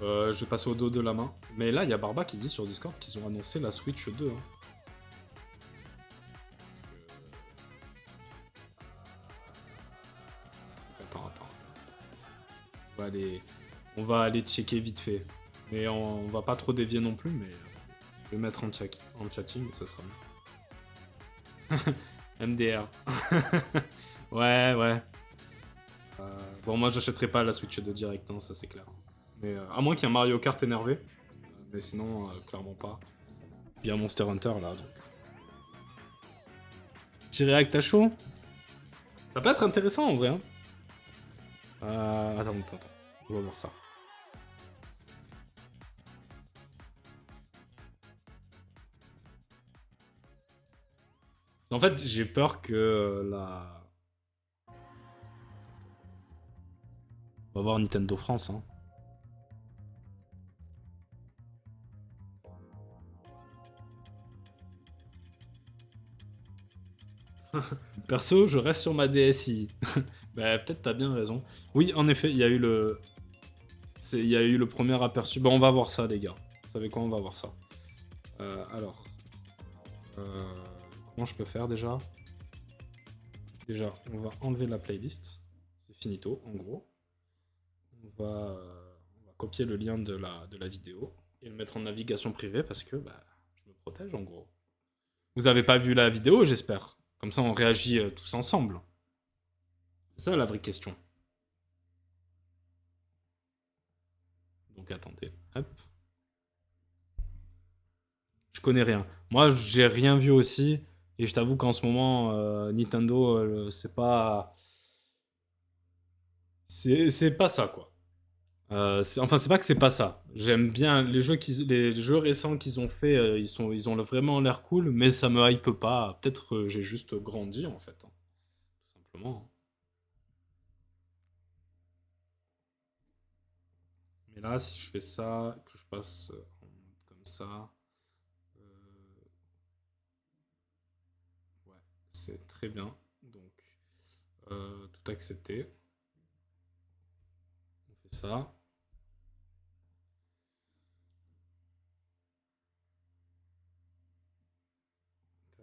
Je vais passer au dos de la main. Mais là, il y a Barba qui dit sur Discord qu'ils ont annoncé la Switch 2. Hein. Attends. On va aller checker vite fait. Mais on va pas trop dévier non plus, mais je vais mettre en chatting, ça sera mieux. MDR. Ouais. Bon, moi, j'achèterai pas la Switch 2 direct, hein, ça c'est clair. Mais à moins qu'il y ait un Mario Kart énervé. Mais sinon, clairement pas. Il y a Monster Hunter là, donc. Petit react à chaud. Ça peut être intéressant en vrai. Hein. Attends. On va voir ça. En fait, j'ai peur que la... On va voir Nintendo France. Hein. Perso, je reste sur ma DSi. Bah, peut-être t'as bien raison. Oui, en effet, il y a eu le... Il y a eu le premier aperçu. Bon, on va voir ça, les gars. Vous savez quoi, on va voir ça. Alors... Comment je peux faire déjà? Déjà, on va enlever la playlist. C'est finito, en gros. On va copier le lien de la vidéo et le mettre en navigation privée parce que bah, je me protège, en gros. Vous avez pas vu la vidéo, j'espère. Comme ça, on réagit tous ensemble. C'est ça la vraie question. Donc attendez, hop. Je connais rien. Moi, j'ai rien vu aussi. Et je t'avoue qu'en ce moment, Nintendo, c'est pas... C'est pas ça, quoi. Enfin, c'est pas que c'est pas ça. J'aime bien les jeux récents qu'ils ont fait, ils ont vraiment l'air cool, mais ça me hype pas. Peut-être que j'ai juste grandi, en fait. Hein, tout simplement. Mais là, si je fais ça, que je passe comme ça... Ouais, c'est très bien. Donc, tout accepté. On fait ça.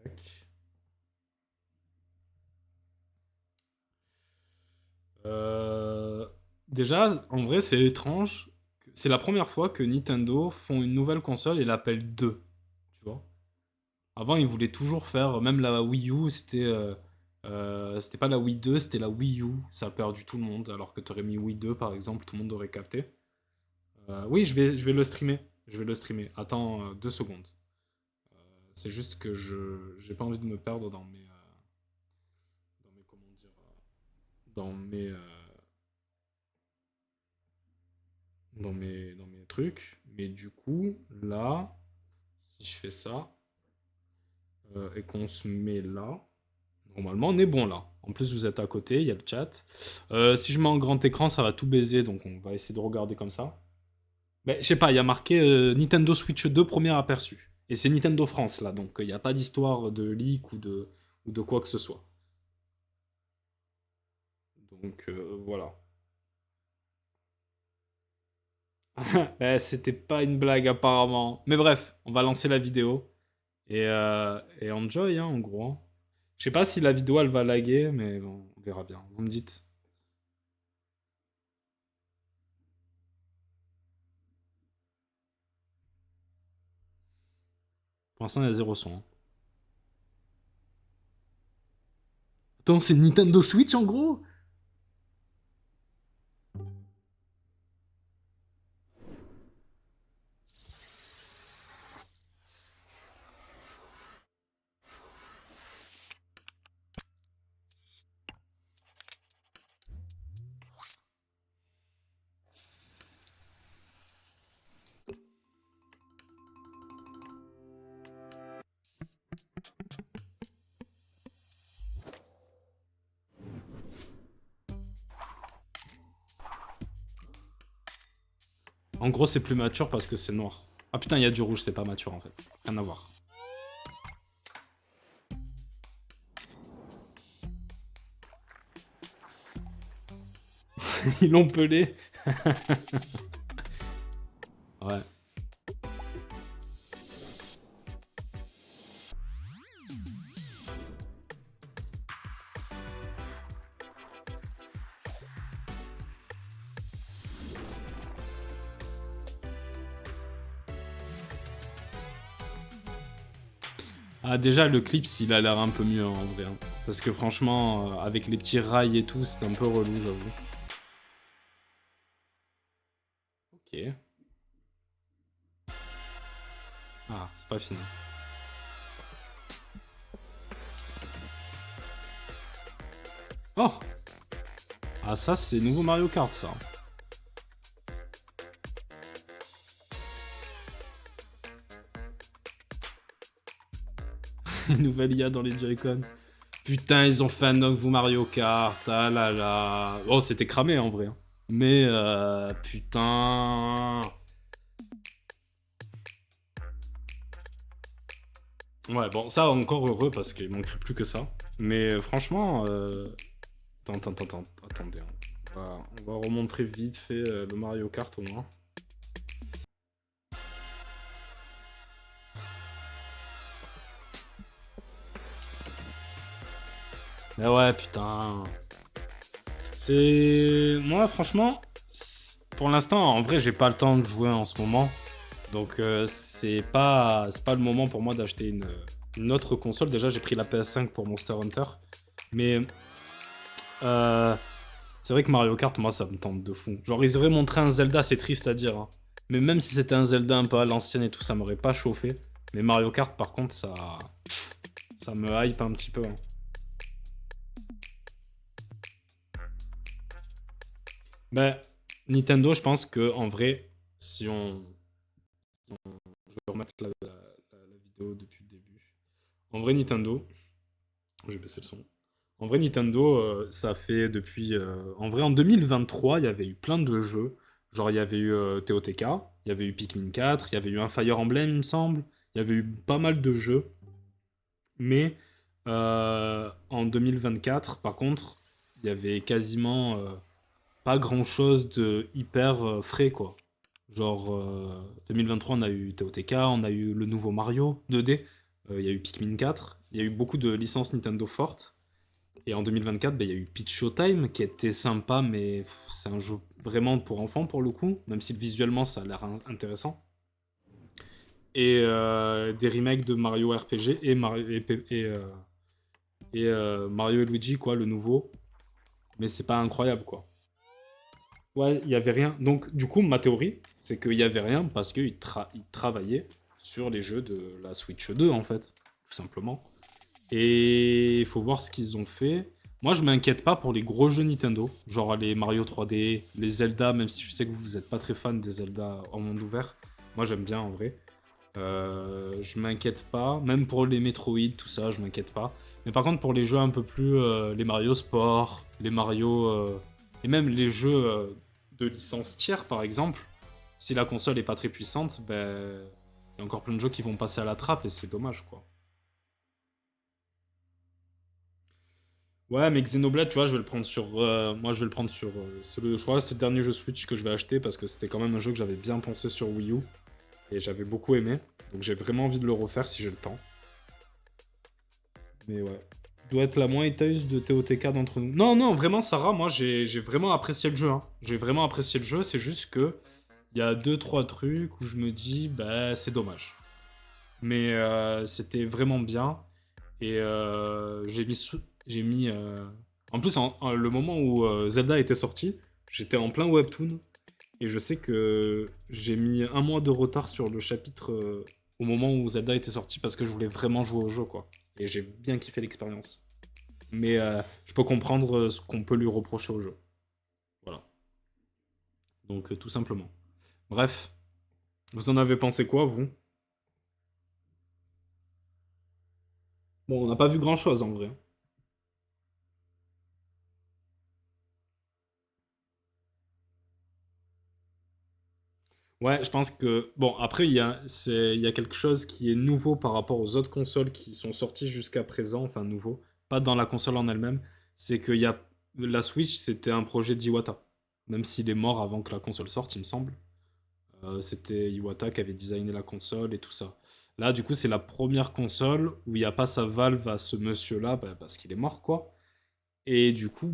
Tac. Déjà, en vrai, c'est étrange. C'est la première fois que Nintendo font une nouvelle console et l'appellent 2. Tu vois? Avant, ils voulaient toujours faire, même la Wii U, c'était pas la Wii 2, c'était la Wii U. Ça a perdu tout le monde, alors que t'aurais mis Wii 2, par exemple, tout le monde aurait capté. Oui, je vais le streamer. Je vais le streamer. Attends 2 secondes. C'est juste que j'ai pas envie de me perdre dans mes comment dire, dans mes trucs. Mais du coup, là, si je fais ça et qu'on se met là, normalement on est bon là. En plus, vous êtes à côté, il y a le chat. Si je mets en grand écran, ça va tout baiser, donc on va essayer de regarder comme ça. Mais je sais pas, il y a marqué Nintendo Switch 2 premier aperçu. Et c'est Nintendo France là, donc il n'y a pas d'histoire de leak ou de quoi que ce soit. Donc voilà. C'était pas une blague apparemment. Mais bref, on va lancer la vidéo. Et enjoy, hein, en gros. Hein. Je sais pas si la vidéo elle va laguer, mais bon, on verra bien. Vous me dites. Pour l'instant, il y a zéro son. Hein. Attends, c'est Nintendo Switch en gros? En gros, c'est plus mature parce que c'est noir. Ah putain, il y a du rouge, c'est pas mature en fait. Rien à voir. Ils l'ont pelé. Ouais. Ah, déjà, le Clips, il a l'air un peu mieux, en vrai, hein. Parce que franchement, avec les petits rails et tout, c'était un peu relou, j'avoue. Ok. Ah, c'est pas fini. Oh! Ah, ça, c'est nouveau Mario Kart, ça. Nouvelle IA dans les Joy-Con. Putain, ils ont fait un nouveau Mario Kart. Ah là là. Oh, c'était cramé, en vrai, hein. Mais, putain... Ouais, bon, ça, encore heureux, parce qu'il manquerait plus que ça. Mais franchement... Attendez, hein. On va remontrer vite fait le Mario Kart, au moins. Mais ouais, putain. C'est... Moi, franchement, pour l'instant, en vrai, j'ai pas le temps de jouer en ce moment. Donc, c'est pas le moment pour moi d'acheter une autre console. Déjà, j'ai pris la PS5 pour Monster Hunter. Mais euh, c'est vrai que Mario Kart, moi, ça me tente de fou. Genre, ils auraient montré un Zelda, c'est triste à dire, hein. Mais même si c'était un Zelda un peu à l'ancienne et tout, ça m'aurait pas chauffé. Mais Mario Kart, par contre, ça me hype un petit peu, hein. Ben, Nintendo, je pense que en vrai, si on... Je vais remettre la vidéo depuis le début. En vrai, Nintendo... Je vais baisser le son. En vrai, Nintendo, ça fait depuis... En vrai, en 2023, il y avait eu plein de jeux. Genre, il y avait eu TOTK, il y avait eu Pikmin 4, il y avait eu un Fire Emblem, il me semble. Il y avait eu pas mal de jeux. Mais en 2024, par contre, il y avait quasiment pas grand-chose de hyper frais, quoi. Genre, 2023, on a eu TOTK, on a eu le nouveau Mario 2D, il y a eu Pikmin 4, il y a eu beaucoup de licences Nintendo fortes. Et en 2024, il y a eu Peach Showtime, qui était sympa, mais c'est un jeu vraiment pour enfants, pour le coup, même si visuellement, ça a l'air intéressant. Et des remakes de Mario RPG et Mario et Luigi, quoi, le nouveau. Mais c'est pas incroyable, quoi. Ouais, il y avait rien. Donc, du coup, ma théorie, c'est qu'il y avait rien parce qu'ils ils travaillaient sur les jeux de la Switch 2, en fait, tout simplement. Et il faut voir ce qu'ils ont fait. Moi, je m'inquiète pas pour les gros jeux Nintendo, genre les Mario 3D, les Zelda, même si je sais que vous êtes pas très fan des Zelda en monde ouvert. Moi, j'aime bien en vrai. Je m'inquiète pas, même pour les Metroid, tout ça, je m'inquiète pas. Mais par contre, pour les jeux un peu plus, les Mario Sport, les Mario, et même les jeux de licence tiers, par exemple, si la console est pas très puissante, ben, il y a encore plein de jeux qui vont passer à la trappe et c'est dommage, quoi. Ouais, mais Xenoblade, tu vois, je vais le prendre sur. Moi, je vais le prendre sur. Je crois que c'est le dernier jeu Switch que je vais acheter parce que c'était quand même un jeu que j'avais bien pensé sur Wii U et j'avais beaucoup aimé. Donc j'ai vraiment envie de le refaire si j'ai le temps. Mais ouais. Doit être la moins hateuse de TOTK d'entre nous. Non, non, vraiment, Sarah, moi j'ai vraiment apprécié le jeu, hein. J'ai vraiment apprécié le jeu, c'est juste que il y a deux trois trucs où je me dis, bah, c'est dommage. Mais c'était vraiment bien. Et j'ai mis en plus, le moment où Zelda était sorti, j'étais en plein webtoon. Et je sais que j'ai mis un mois de retard sur le chapitre au moment où Zelda était sorti parce que je voulais vraiment jouer au jeu, quoi. Et j'ai bien kiffé l'expérience. Mais je peux comprendre ce qu'on peut lui reprocher au jeu. Voilà. Donc, tout simplement. Bref, vous en avez pensé quoi, vous? Bon, on n'a pas vu grand-chose en vrai. Ouais, je pense que... Bon, après, il y a quelque chose qui est nouveau par rapport aux autres consoles qui sont sorties jusqu'à présent, enfin nouveau, pas dans la console en elle-même, c'est qu'il y a... La Switch, c'était un projet d'Iwata. Même s'il est mort avant que la console sorte, il me semble. C'était Iwata qui avait designé la console et tout ça. Là, du coup, c'est la première console où il n'y a pas sa valve à ce monsieur-là, bah, parce qu'il est mort, quoi. Et du coup,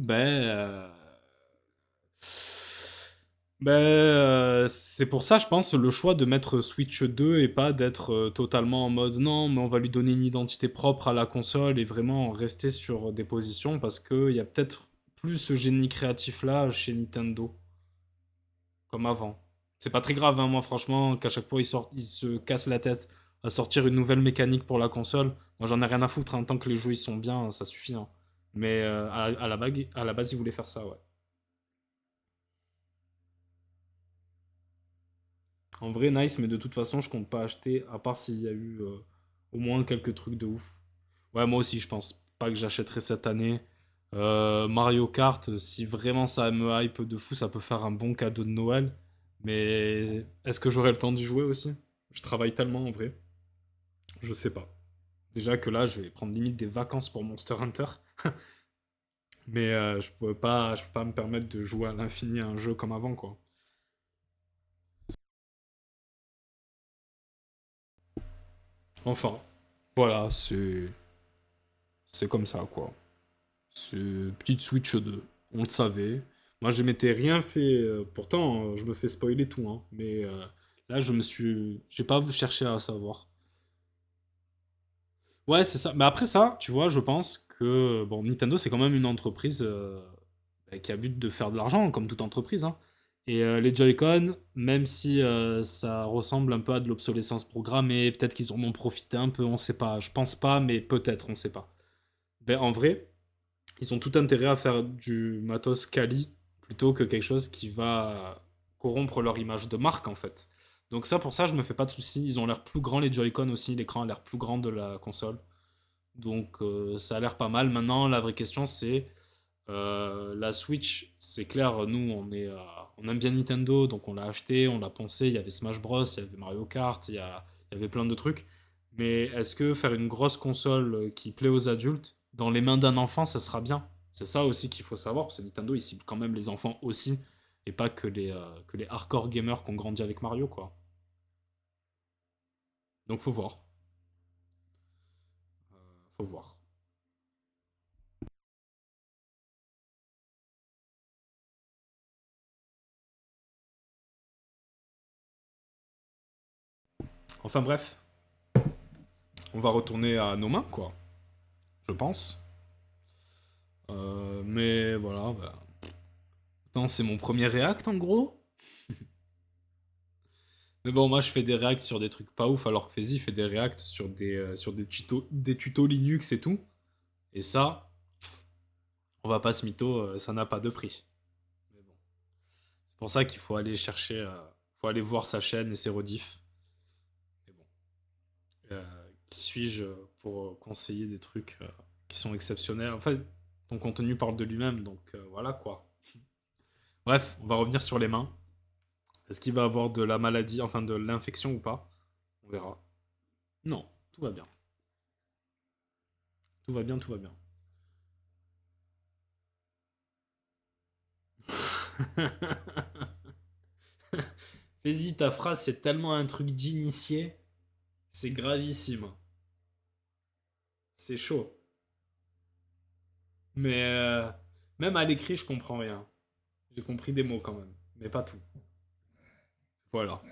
c'est pour ça, je pense, le choix de mettre Switch 2 et pas d'être totalement en mode non, mais on va lui donner une identité propre à la console et vraiment rester sur des positions parce qu'il y a peut-être plus ce génie créatif-là chez Nintendo, comme avant. C'est pas très grave, hein, moi, franchement, qu'à chaque fois ils se cassent la tête à sortir une nouvelle mécanique pour la console. Moi, j'en ai rien à foutre, hein, tant que les jeux ils sont bien, ça suffit, hein. Mais à la base, ils voulaient faire ça, ouais. En vrai, nice, mais de toute façon, je compte pas acheter, à part s'il y a eu au moins quelques trucs de ouf. Ouais, moi aussi, je pense pas que j'achèterai cette année. Mario Kart, si vraiment ça me hype de fou, ça peut faire un bon cadeau de Noël. Mais est-ce que j'aurai le temps d'y jouer aussi? Je travaille tellement en vrai. Je sais pas. Déjà que là, je vais prendre limite des vacances pour Monster Hunter. Mais je peux pas me permettre de jouer à l'infini à un jeu comme avant, quoi. Enfin, voilà, c'est comme ça, quoi. C'est petite Switch 2. On le savait. Moi, je m'étais rien fait. Pourtant, je me fais spoiler tout, hein. Mais là, j'ai pas cherché à savoir. Ouais, c'est ça. Mais après ça, tu vois, je pense que bon, Nintendo, c'est quand même une entreprise qui a but de faire de l'argent, comme toute entreprise, hein. Et les Joy-Con, même si ça ressemble un peu à de l'obsolescence programmée, peut-être qu'ils en ont profité un peu, on sait pas. Je pense pas, mais peut-être, on sait pas. Ben, en vrai, ils ont tout intérêt à faire du matos quali plutôt que quelque chose qui va corrompre leur image de marque en fait. Donc ça pour ça je me fais pas de soucis, ils ont l'air plus grands les Joy-Con aussi, l'écran a l'air plus grand de la console. Donc ça a l'air pas mal. Maintenant la vraie question c'est la Switch, c'est clair, nous on aime bien Nintendo, donc on l'a acheté, on l'a pensé, il y avait Smash Bros, il y avait Mario Kart, il y avait plein de trucs. Mais est-ce que faire une grosse console qui plaît aux adultes dans les mains d'un enfant, ça sera bien? C'est ça aussi qu'il faut savoir, parce que Nintendo, il cible quand même les enfants aussi, et pas que les hardcore gamers qui ont grandi avec Mario, quoi. Donc faut voir. Faut voir. Enfin bref, on va retourner à nos mains, quoi. Je pense. Mais voilà, bah, attends, c'est mon premier React en gros. Mais bon, moi je fais des React sur des trucs pas ouf, alors que Faizy fait des React sur des tutos Linux et tout. Et ça, on va pas se mytho, ça n'a pas de prix. Mais bon, c'est pour ça qu'il faut aller chercher, faut aller voir sa chaîne et ses rediffs. Mais bon, qui suis-je pour conseiller des trucs qui sont exceptionnels? En fait, ton contenu parle de lui-même, donc voilà quoi. Bref, on va revenir sur les mains. Est-ce qu'il va avoir de la maladie, enfin de l'infection ou pas? On verra. Non, tout va bien. Tout va bien, tout va bien. Fais-y, ta phrase, c'est tellement un truc d'initié. C'est gravissime. C'est chaud. Mais même à l'écrit, je comprends rien. J'ai compris des mots quand même, mais pas tout. Voilà.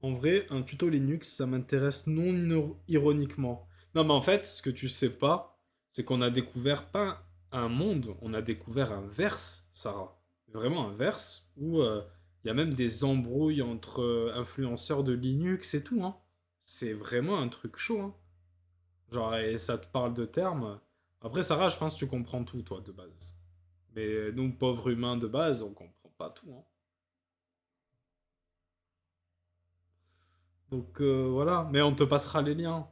En vrai, un tuto Linux, ça m'intéresse non ironiquement. Non, mais en fait, ce que tu sais pas, c'est qu'on a découvert pas un monde, on a découvert un verse, Sarah. Vraiment un verse où il y a même des embrouilles entre influenceurs de Linux et tout, hein. C'est vraiment un truc chaud, hein. Genre, et ça te parle de termes. Après, Sarah, je pense que tu comprends tout, toi, de base. Mais nous, pauvres humains de base, on comprend pas tout, hein. Donc voilà, mais on te passera les liens.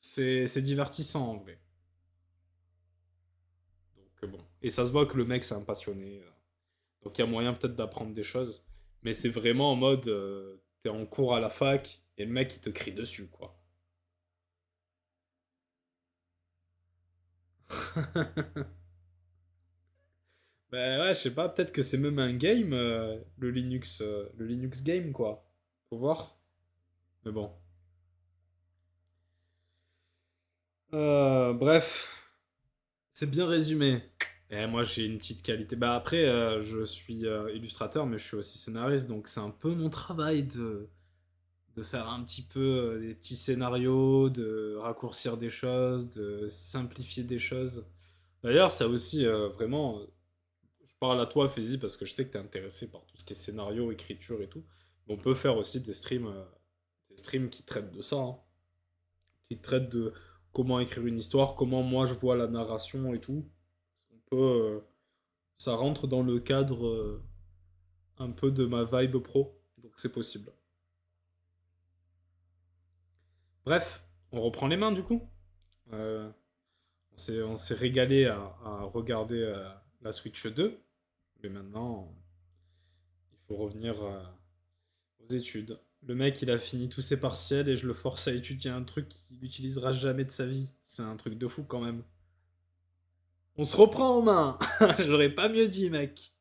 C'est divertissant en vrai. Donc bon. Et ça se voit que le mec c'est un passionné. Donc il y a moyen peut-être d'apprendre des choses. Mais c'est vraiment en mode t'es en cours à la fac et le mec il te crie dessus quoi. Bah ouais, je sais pas, peut-être que c'est même un game, le Linux game, quoi. Faut voir. Mais bon. Bref, c'est bien résumé. Et moi, j'ai une petite qualité. Bah après, je suis illustrateur, mais je suis aussi scénariste, donc c'est un peu mon travail de faire un petit peu des petits scénarios, de raccourcir des choses, de simplifier des choses. D'ailleurs, ça aussi, vraiment, je parle à toi, Faizy, parce que je sais que tu es intéressé par tout ce qui est scénario, écriture et tout. Mais on peut faire aussi des streams qui traitent de ça, hein, qui traitent de comment écrire une histoire, comment moi je vois la narration et tout. On peut, ça rentre dans le cadre un peu de ma vibe pro, donc c'est possible. Bref, on reprend les mains du coup. Euh, on s'est régalé à regarder la Switch 2, mais maintenant il faut revenir aux études. Le mec, il a fini tous ses partiels et je le force à étudier un truc qu'il n'utilisera jamais de sa vie. C'est un truc de fou quand même. On se reprend en main. Je l'aurais pas mieux dit, mec.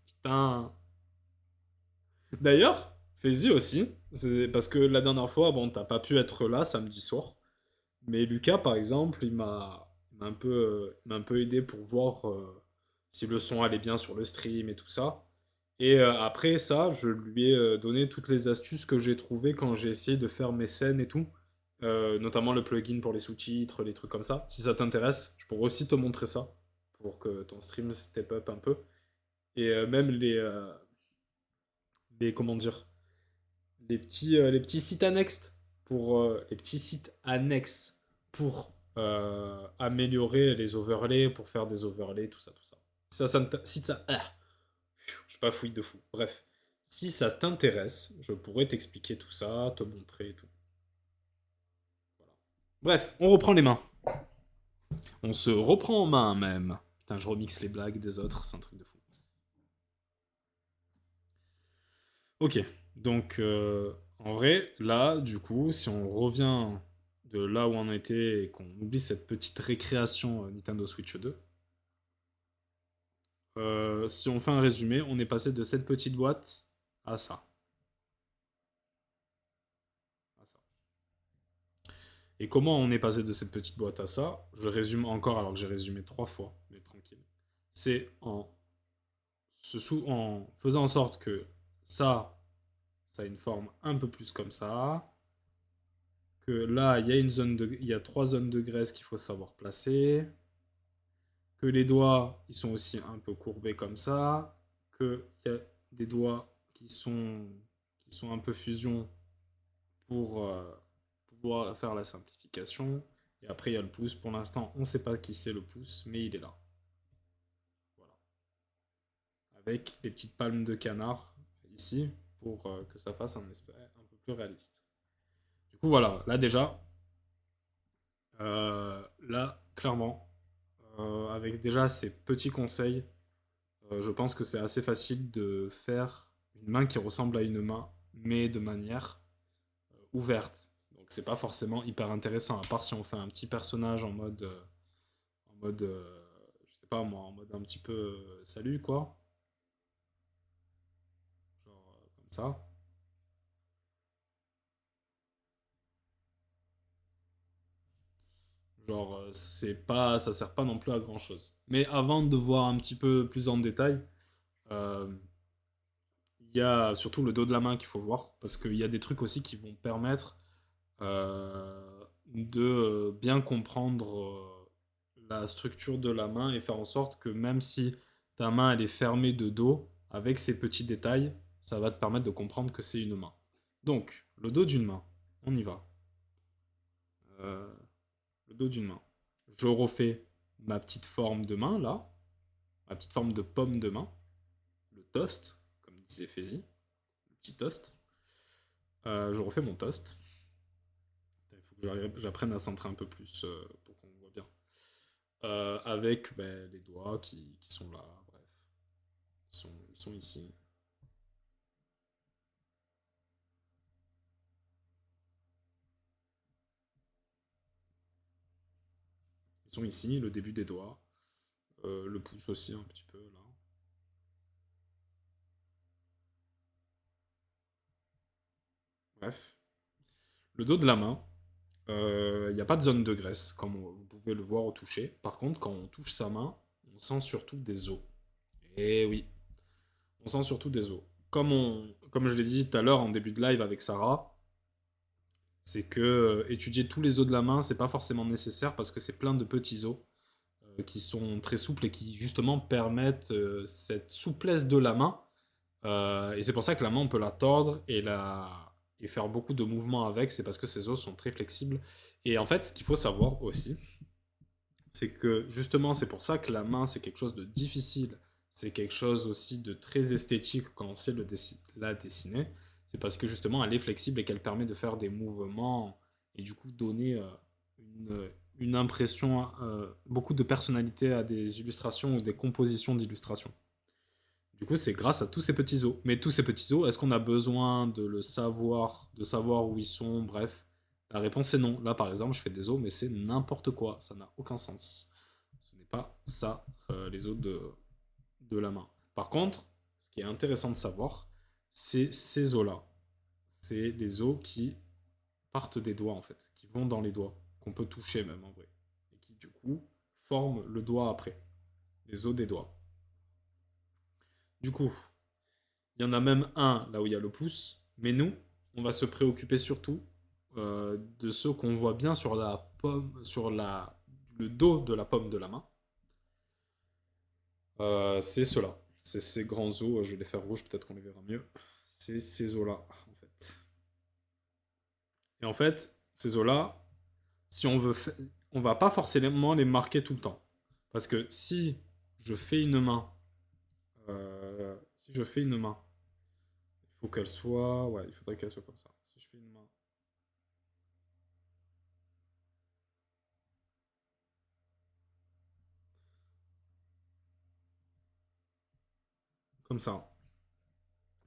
Putain. D'ailleurs, fais-y aussi. C'est parce que la dernière fois, bon, t'as pas pu être là samedi soir. Mais Lucas, par exemple, il m'a un peu aidé pour voir si le son allait bien sur le stream et tout ça. Et après ça, je lui ai donné toutes les astuces que j'ai trouvées quand j'ai essayé de faire mes scènes et tout. Notamment le plugin pour les sous-titres, les trucs comme ça. Si ça t'intéresse, je pourrais aussi te montrer ça pour que ton stream step up un peu. Et même comment dire, les petits sites annexes les petits sites annexes pour améliorer les overlays, pour faire des overlays, tout ça, tout ça. Si ça, je suis pas fouille de fou. Bref, si ça t'intéresse, je pourrais t'expliquer tout ça, te montrer et tout. Voilà. Bref, on reprend les mains. On se reprend en main même. Putain, je remixe les blagues des autres, c'est un truc de fou. Ok, donc en vrai, là, du coup, si on revient de là où on était et qu'on oublie cette petite récréation Nintendo Switch 2, si on fait un résumé, on est passé de cette petite boîte à ça. À ça. Et comment on est passé de cette petite boîte à ça? Je résume encore alors que j'ai résumé trois fois, mais tranquille. C'est en faisant en sorte que ça a une forme un peu plus comme ça, que là, il y a trois zones de graisse qu'il faut savoir placer, que les doigts, ils sont aussi un peu courbés comme ça, qu'il y a des doigts qui sont un peu fusion pour pouvoir faire la simplification. Et après, il y a le pouce. Pour l'instant, on ne sait pas qui c'est le pouce, mais il est là. Voilà. Avec les petites palmes de canard ici pour que ça fasse un aspect un peu plus réaliste. Du coup, voilà. Là, déjà, là, clairement, avec déjà ces petits conseils, je pense que c'est assez facile de faire une main qui ressemble à une main, mais de manière ouverte. Donc c'est pas forcément hyper intéressant, à part si on fait un petit personnage en mode, je sais pas moi, en mode un petit peu salut quoi, genre comme ça. Genre c'est pas, ça sert pas non plus à grand chose. Mais avant de voir un petit peu plus en détail, euh, il y a surtout le dos de la main qu'il faut voir, parce qu'il y a des trucs aussi qui vont permettre de bien comprendre la structure de la main et faire en sorte que même si ta main elle est fermée de dos, avec ces petits détails, ça va te permettre de comprendre que c'est une main. Donc, le dos d'une main, on y va. Euh, le dos d'une main. Je refais ma petite forme de main là, ma petite forme de pomme de main, le toast, comme disait Fézi, le petit toast. Je refais mon toast. Il faut que j'apprenne à centrer un peu plus pour qu'on voit bien. Avec ben, les doigts qui sont là, bref. Ils sont ici. Ils sont ici, le début des doigts. Le pouce aussi, un petit peu, là. Bref. Le dos de la main, il n'y a pas de zone de graisse, comme vous pouvez le voir au toucher. Par contre, quand on touche sa main, on sent surtout des os. Et oui, on sent surtout des os. Comme je l'ai dit tout à l'heure en début de live avec Sarah, c'est que étudier tous les os de la main, c'est pas forcément nécessaire parce que c'est plein de petits os qui sont très souples et qui justement permettent cette souplesse de la main. Et c'est pour ça que la main, on peut la tordre et faire beaucoup de mouvements avec. C'est parce que ces os sont très flexibles. Et en fait, ce qu'il faut savoir aussi, c'est que justement, c'est pour ça que la main, c'est quelque chose de difficile. C'est quelque chose aussi de très esthétique quand on sait la dessiner. C'est parce que justement, elle est flexible et qu'elle permet de faire des mouvements et du coup donner une impression, beaucoup de personnalité à des illustrations ou des compositions d'illustrations. Du coup, c'est grâce à tous ces petits os. Mais tous ces petits os, est-ce qu'on a besoin de le savoir, de savoir où ils sont, bref? La réponse est non. Là, par exemple, je fais des os, mais c'est n'importe quoi. Ça n'a aucun sens. Ce n'est pas ça, les os de la main. Par contre, ce qui est intéressant de savoir, c'est ces os-là. C'est les os qui partent des doigts, en fait, qui vont dans les doigts, qu'on peut toucher même, en vrai. Et qui, du coup, forment le doigt après. Les os des doigts. Du coup, il y en a même un là où il y a le pouce, mais nous, on va se préoccuper surtout de ceux qu'on voit bien sur la pomme, le dos de la pomme de la main. C'est ceux-là. C'est ces grands os, je vais les faire rouges, peut-être qu'on les verra mieux. C'est ces os-là, en fait. Et en fait, ces os-là, si on veut, on va pas forcément les marquer tout le temps. Parce que si je fais une main, si je fais une main, il faut qu'elle soit, ouais, il faudrait qu'elle soit comme ça. Si je fais une main comme ça,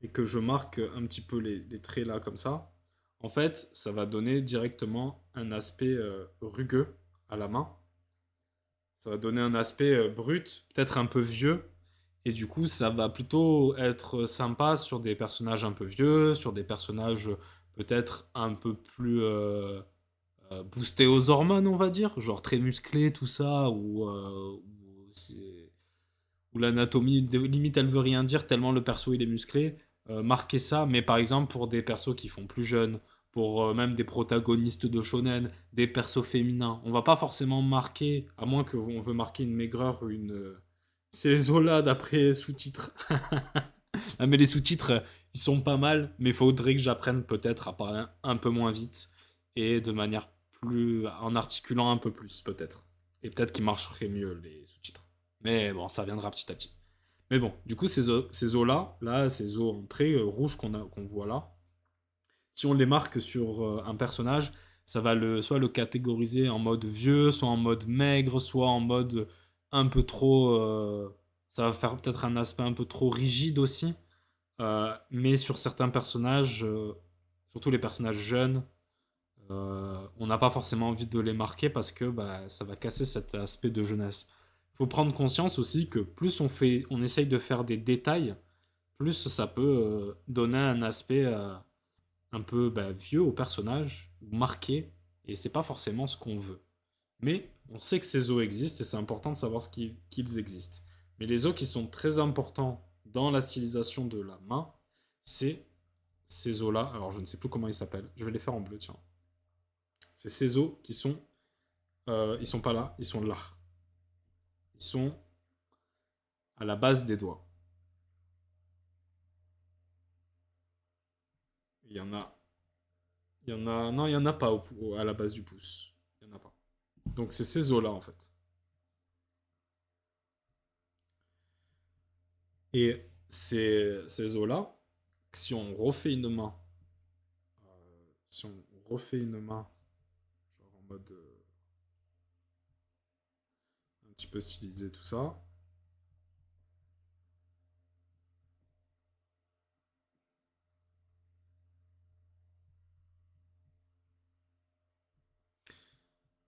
et que je marque un petit peu les traits là comme ça, en fait, ça va donner directement un aspect rugueux à la main. Ça va donner un aspect brut, peut-être un peu vieux. Et du coup, ça va plutôt être sympa sur des personnages un peu vieux, sur des personnages peut-être un peu plus boostés aux hormones, on va dire, genre très musclés, tout ça, où l'anatomie, limite, elle veut rien dire tellement le perso il est musclé. Marquer ça, mais par exemple pour des persos qui font plus jeunes, pour même des protagonistes de shonen, des persos féminins, on va pas forcément marquer, à moins que on veut marquer une maigreur ou une. C'est Zola d'après sous-titres. Ah, mais les sous-titres, ils sont pas mal, mais il faudrait que j'apprenne peut-être à parler un peu moins vite et de manière plus. En articulant un peu plus, peut-être. Et peut-être qu'ils marcheraient mieux, les sous-titres. Mais bon, ça viendra petit à petit. Mais bon, du coup, ces os-là, ces os en traits rouges qu'on voit là, si on les marque sur un personnage, ça va soit le catégoriser en mode vieux, soit en mode maigre, soit en mode un peu trop. Ça va faire peut-être un aspect un peu trop rigide aussi. Mais sur certains personnages, surtout les personnages jeunes, on n'a pas forcément envie de les marquer parce que bah, ça va casser cet aspect de jeunesse. Il faut prendre conscience aussi que plus on essaye de faire des détails, plus ça peut donner un aspect un peu bah, vieux au personnage, ou marqué, et c'est pas forcément ce qu'on veut. Mais on sait que ces os existent et c'est important de savoir qu'ils existent. Mais les os qui sont très importants dans la stylisation de la main, c'est ces os-là. Alors je ne sais plus comment ils s'appellent. Je vais les faire en bleu, tiens. C'est ces os qui sont. Ils sont pas là, ils sont là. Ils sont à la base des doigts. Il y en a. Il y en a. Non, il y en a pas à la base du pouce. Il y en a pas. Donc c'est ces os-là en fait. Et ces os-là, si on refait une main, si on refait une main, genre en mode un petit peu stylisé, tout ça,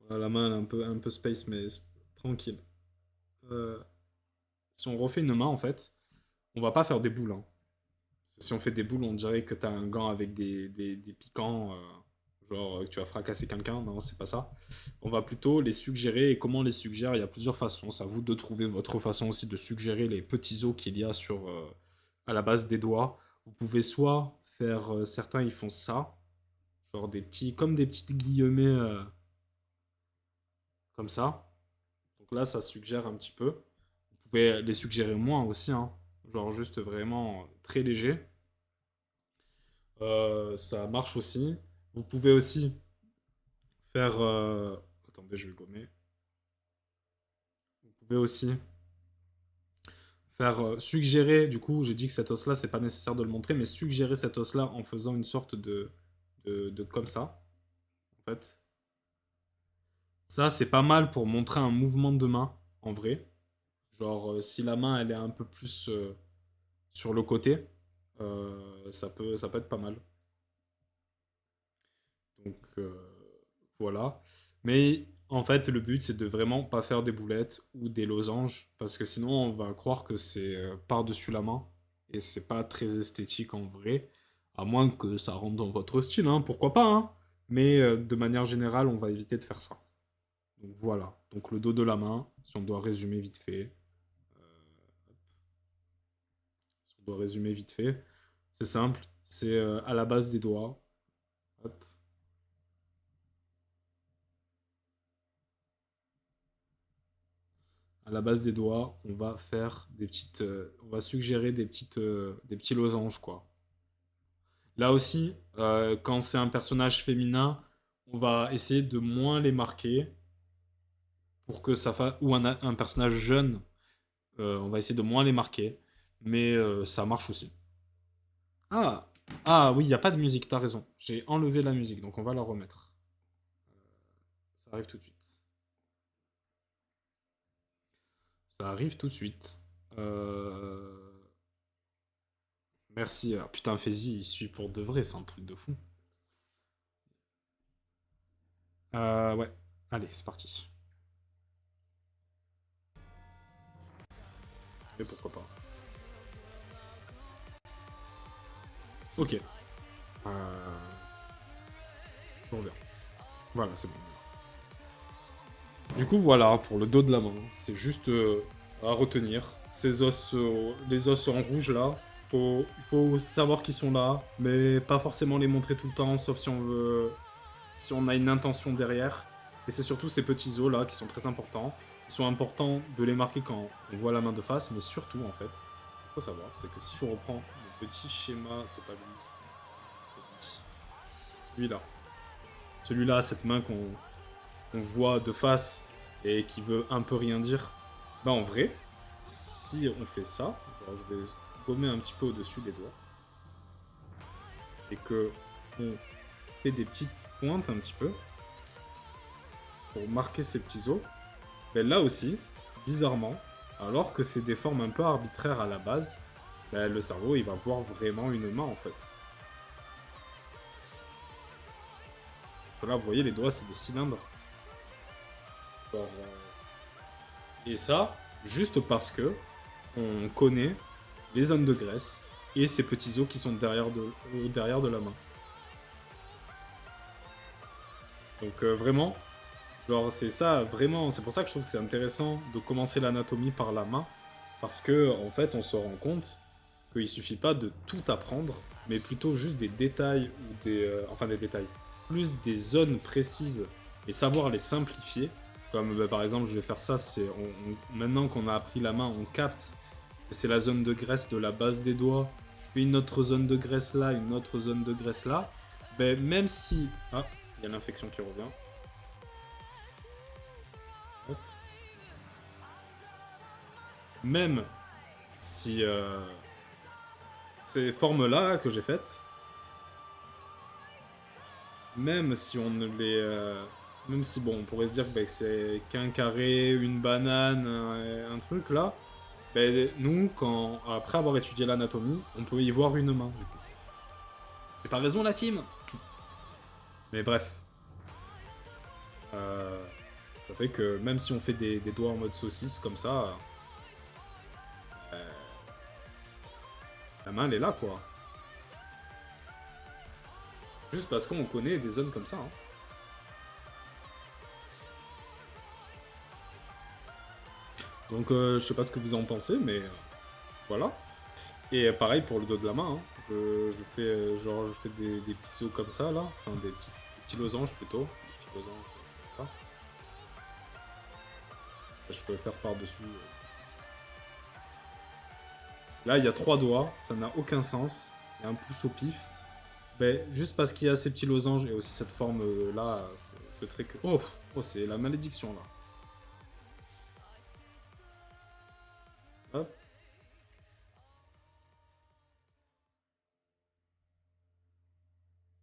voilà, la main elle est un peu space, mais tranquille. si on refait une main, en fait, on va pas faire des boules, hein. Si on fait des boules, on dirait que t'as un gant avec des piquants, genre que tu vas fracasser quelqu'un. Non, c'est pas ça. On va plutôt les suggérer. Et comment on les suggère? Il y a plusieurs façons. C'est à vous de trouver votre façon aussi de suggérer les petits os qu'il y a à la base des doigts. Vous pouvez soit faire, certains ils font ça, genre comme des petites guillemets comme ça. Donc là, ça suggère un petit peu. Vous pouvez les suggérer moins aussi, hein. Genre juste vraiment très léger. Ça marche aussi. Vous pouvez aussi faire. Attendez, je vais gommer. Vous pouvez aussi faire suggérer. Du coup, j'ai dit que cet os-là, c'est pas nécessaire de le montrer, mais suggérer cet os-là en faisant une sorte de comme ça, en fait. Ça, c'est pas mal pour montrer un mouvement de main, en vrai. Genre, si la main, elle est un peu plus sur le côté, ça peut être pas mal. Donc voilà. Mais en fait, le but, c'est de vraiment pas faire des boulettes ou des losanges, parce que sinon, on va croire que c'est par-dessus la main, et c'est pas très esthétique en vrai, à moins que ça rentre dans votre style, hein, pourquoi pas, hein. Mais de manière générale, on va éviter de faire ça. Donc voilà. Donc le dos de la main, si on doit résumer vite fait. euh, Si on doit résumer vite fait, c'est simple, c'est à la base des doigts. Hop. À la base des doigts, on va faire on va suggérer des petits losanges quoi. Là aussi, quand c'est un personnage féminin, on va essayer de moins les marquer pour que ça fasse ou un personnage jeune, on va essayer de moins les marquer, mais ça marche aussi. Ah, ah oui, il y a pas de musique, t'as raison. J'ai enlevé la musique, donc on va la remettre. Ça arrive tout de suite. Ça arrive tout de suite. Euh, Merci. Ah, putain, Faizy, il suit pour de vrai, c'est un truc de fou. Ouais. Allez, c'est parti. Mais pourquoi pas. Ok. Bon, bien. Voilà, c'est bon. Du coup, voilà, pour le dos de la main. C'est juste à retenir. Ces os, les os en rouge là, il faut savoir qu'ils sont là, mais pas forcément les montrer tout le temps, sauf si on veut, si on a une intention derrière. Et c'est surtout ces petits os là qui sont très importants. Ils sont importants de les marquer quand on voit la main de face, mais surtout en fait, ce qu'il faut savoir, c'est que si je reprends le petit schéma, c'est pas lui, c'est lui. Celui-là. Celui-là, cette main qu'on voit de face et qui veut un peu rien dire, bah en vrai, si on fait ça, genre je vais gommer un petit peu au-dessus des doigts, et que on fait des petites pointes un petit peu pour marquer ces petits os, ben là aussi, bizarrement, alors que c'est des formes un peu arbitraires à la base, ben le cerveau il va voir vraiment une main en fait. Là, vous voyez, les doigts c'est des cylindres. Genre, et ça, juste parce que on connaît les zones de graisse et ces petits os qui sont derrière de la main. Donc vraiment, genre c'est ça, vraiment, c'est pour ça que je trouve que c'est intéressant de commencer l'anatomie par la main, parce que en fait on se rend compte qu'il suffit pas de tout apprendre, mais plutôt juste des détails ou enfin des détails, plus des zones précises et savoir les simplifier. Comme bah, par exemple, je vais faire ça, maintenant qu'on a appris la main, on capte que c'est la zone de graisse de la base des doigts. Je fais une autre zone de graisse là, une autre zone de graisse là. Ben, même si... Ah, il y a l'infection qui revient. Hop. Même si ces formes-là que j'ai faites, même si on ne les... même si, bon, on pourrait se dire bah, que c'est qu'un carré, une banane, un truc là, ben, nous, après avoir étudié l'anatomie, on peut y voir une main, du coup. J'ai pas raison, la team. Mais bref. Ça fait que même si on fait des doigts en mode saucisse, comme ça, La main, elle est là, quoi. Juste parce qu'on connaît des zones comme ça. Hein. Donc, je sais pas ce que vous en pensez, mais voilà. Et pareil pour le dos de la main. Hein. Je fais, genre, je fais des petits os comme ça, là. Enfin, des petits losanges, plutôt. Des petits losanges, comme ça. Je peux le faire par-dessus. Là, il y a 3 doigts. Ça n'a aucun sens. Il y a un pouce au pif. Ben, juste parce qu'il y a ces petits losanges et aussi cette forme-là, ce trait que... Oh, oh c'est la malédiction, là. Hop.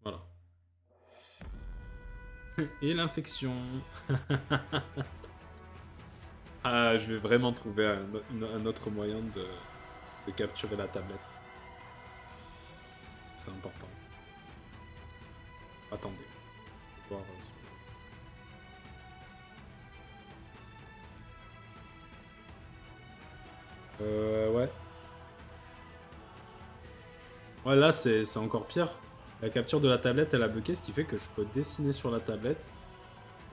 Voilà. Et l'infection. Ah, je vais vraiment trouver un autre moyen de capturer la tablette. C'est important. Attendez. Je vais voir, ouais. Ouais, là, c'est encore pire. La capture de la tablette, elle a bugué, ce qui fait que je peux dessiner sur la tablette.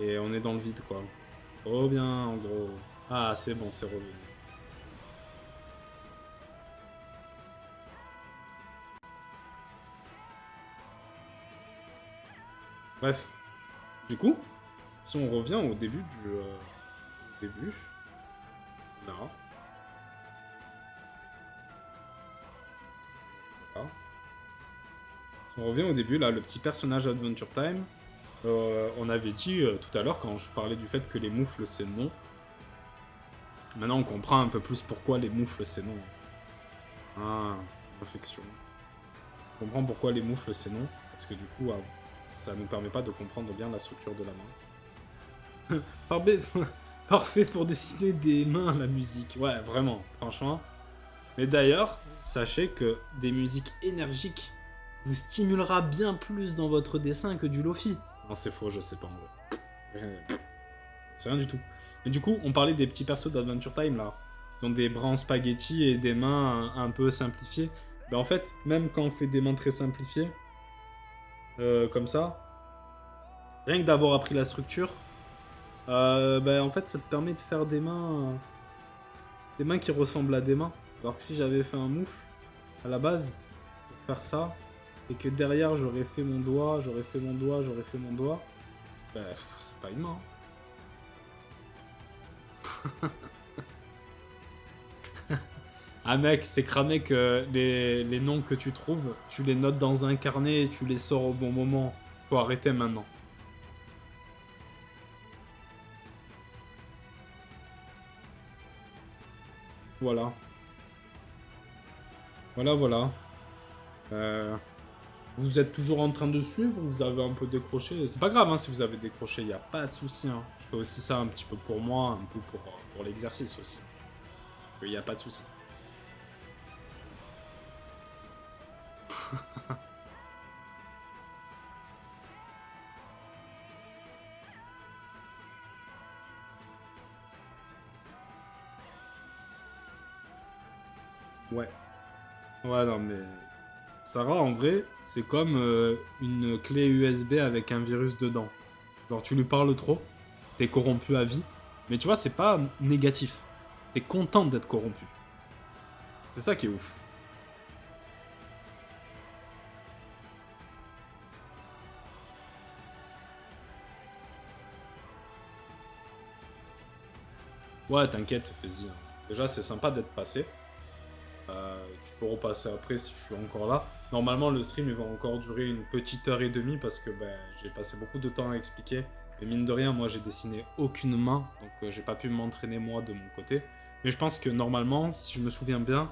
Et on est dans le vide, quoi. Oh bien, en gros. Ah, c'est bon, c'est revenu. Bref. Du coup, si on revient au début du... début... Là. Voilà. Si on revient au début, là, le petit personnage Adventure Time, on avait dit tout à l'heure, quand je parlais du fait que les moufles, c'est non. Maintenant, on comprend un peu plus pourquoi les moufles, c'est non. Ah, infection. On comprend pourquoi les moufles, c'est non. Parce que du coup, ça nous permet pas de comprendre bien la structure de la main. Parfait pour dessiner des mains, la musique. Ouais, vraiment, franchement. Mais d'ailleurs, sachez que des musiques énergiques vous stimulera bien plus dans votre dessin que du lofi. Non, c'est faux, je sais pas en vrai. C'est rien du tout. Mais du coup, on parlait des petits persos d'Adventure Time là. Ils ont des bras en spaghetti et des mains un peu simplifiées. Ben en fait, même quand on fait des mains très simplifiées, comme ça, rien que d'avoir appris la structure, ben en fait, ça te permet de faire des mains qui ressemblent à des mains. Alors que si j'avais fait un moufle à la base pour faire ça, et que derrière j'aurais fait mon doigt, j'aurais fait mon doigt, j'aurais fait mon doigt, ben c'est pas une main. Ah mec, c'est cramé que les noms que tu trouves, tu les notes dans un carnet et tu les sors au bon moment. Faut arrêter maintenant. Voilà. Voilà, voilà. Euh, vous êtes toujours en train de suivre ou vous avez un peu décroché? C'est pas grave hein, si vous avez décroché, il n'y a pas de souci. Hein. Je fais aussi ça un petit peu pour moi, un peu pour l'exercice aussi. Il n'y a pas de souci. Ouais. Ouais, non, mais Sarah, en vrai, c'est comme une clé USB avec un virus dedans. Genre, tu lui parles trop, t'es corrompu à vie. Mais tu vois, c'est pas négatif. T'es content d'être corrompu. C'est ça qui est ouf. Ouais, t'inquiète, fais-y. Hein. Déjà, c'est sympa d'être passé. Tu peux repasser après si je suis encore là. Normalement, le stream il va encore durer une petite heure et demie parce que ben, j'ai passé beaucoup de temps à expliquer. Et mine de rien, moi j'ai dessiné aucune main, donc j'ai pas pu m'entraîner moi de mon côté. Mais je pense que normalement, si je me souviens bien,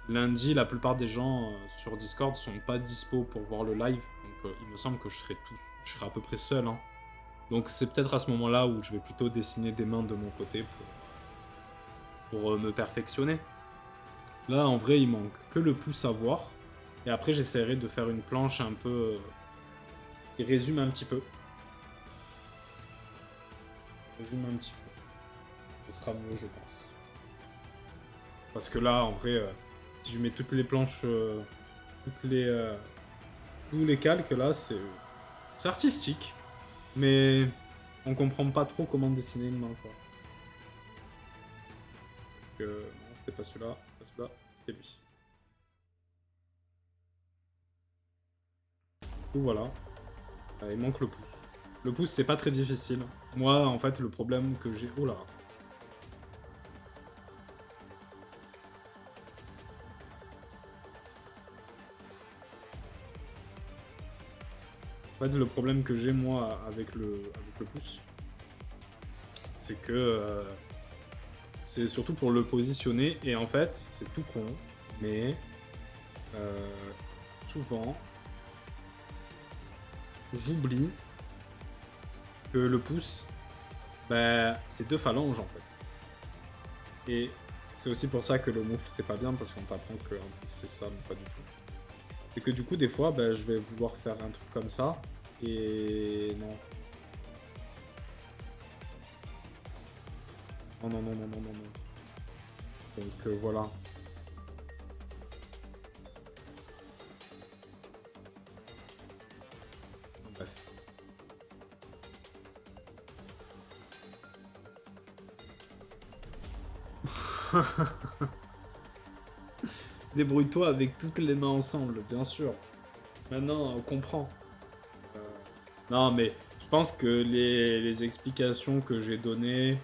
lundi, la plupart des gens sur Discord sont pas dispo pour voir le live. Donc il me semble que je serai à peu près seul. Hein. Donc c'est peut-être à ce moment-là où je vais plutôt dessiner des mains de mon côté pour me perfectionner. Là, en vrai, il manque que le pouce à voir. Et après, j'essaierai de faire une planche un peu... qui résume un petit peu. Résume un petit peu. Ce sera mieux, je pense. Parce que là, en vrai, Si je mets toutes les planches, toutes les, tous les calques là, c'est artistique. Mais on comprend pas trop comment dessiner une main, quoi. Donc, non, c'était pas celui-là, c'était pas celui-là, c'était lui. Du coup, voilà. Il manque le pouce. Le pouce, c'est pas très difficile. Moi, en fait, le problème que j'ai... Oh là. En fait, le problème que j'ai, moi, avec le pouce, c'est que... c'est surtout pour le positionner. Et en fait, c'est tout con. Mais... souvent... j'oublie que le pouce, bah, c'est 2 phalanges en fait. Et c'est aussi pour ça que le moufle c'est pas bien parce qu'on t'apprend qu'un pouce c'est ça, mais pas du tout. Et que du coup, des fois, bah, je vais vouloir faire un truc comme ça et non. Non, non, non, non, non, non, non. Donc voilà. Bref. Débrouille-toi avec toutes les mains ensemble, bien sûr. Maintenant, on comprend. Non, mais je pense que les explications que j'ai données,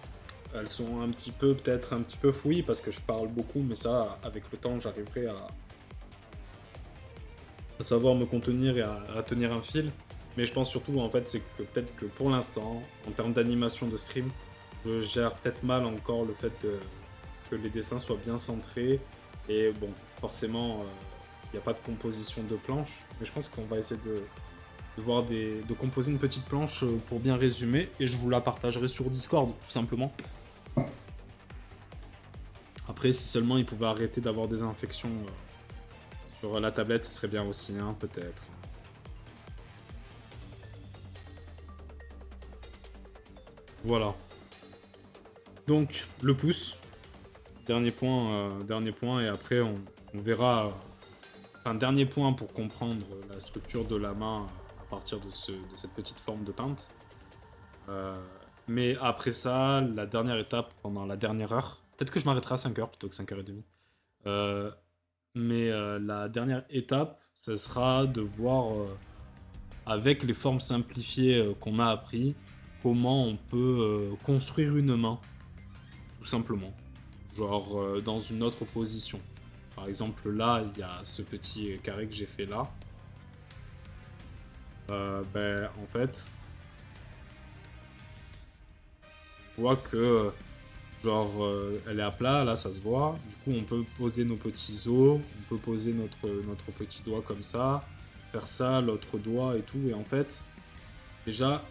elles sont un petit peu, peut-être un petit peu fouilles, parce que je parle beaucoup, mais ça, avec le temps, j'arriverai à savoir me contenir et à tenir un fil. Mais je pense surtout, en fait, c'est que peut-être que pour l'instant, en termes d'animation de stream, je gère peut-être mal encore le fait que les dessins soient bien centrés. Et bon, forcément, il n'y a pas de composition de planche, mais je pense qu'on va essayer de composer une petite planche pour bien résumer, et je vous la partagerai sur Discord, tout simplement. Après, si seulement il pouvait arrêter d'avoir des infections sur la tablette, ce serait bien aussi, hein, peut-être. Voilà. Donc, le pouce. Dernier point, et après, on verra... Enfin, dernier point pour comprendre la structure de la main à partir de cette petite forme de pinte. Mais après ça, la dernière étape, pendant la dernière heure, peut-être que je m'arrêterai à 5 heures plutôt que 5h30. Mais la dernière étape, ce sera de voir, avec les formes simplifiées qu'on a appris, comment on peut construire une main, tout simplement. Genre dans une autre position. Par exemple, là, il y a ce petit carré que j'ai fait là. Ben, en fait, on voit que genre elle est à plat, là ça se voit. Du coup, on peut poser nos petits os, on peut poser notre petit doigt comme ça, faire ça, l'autre doigt et tout. Et en fait, déjà,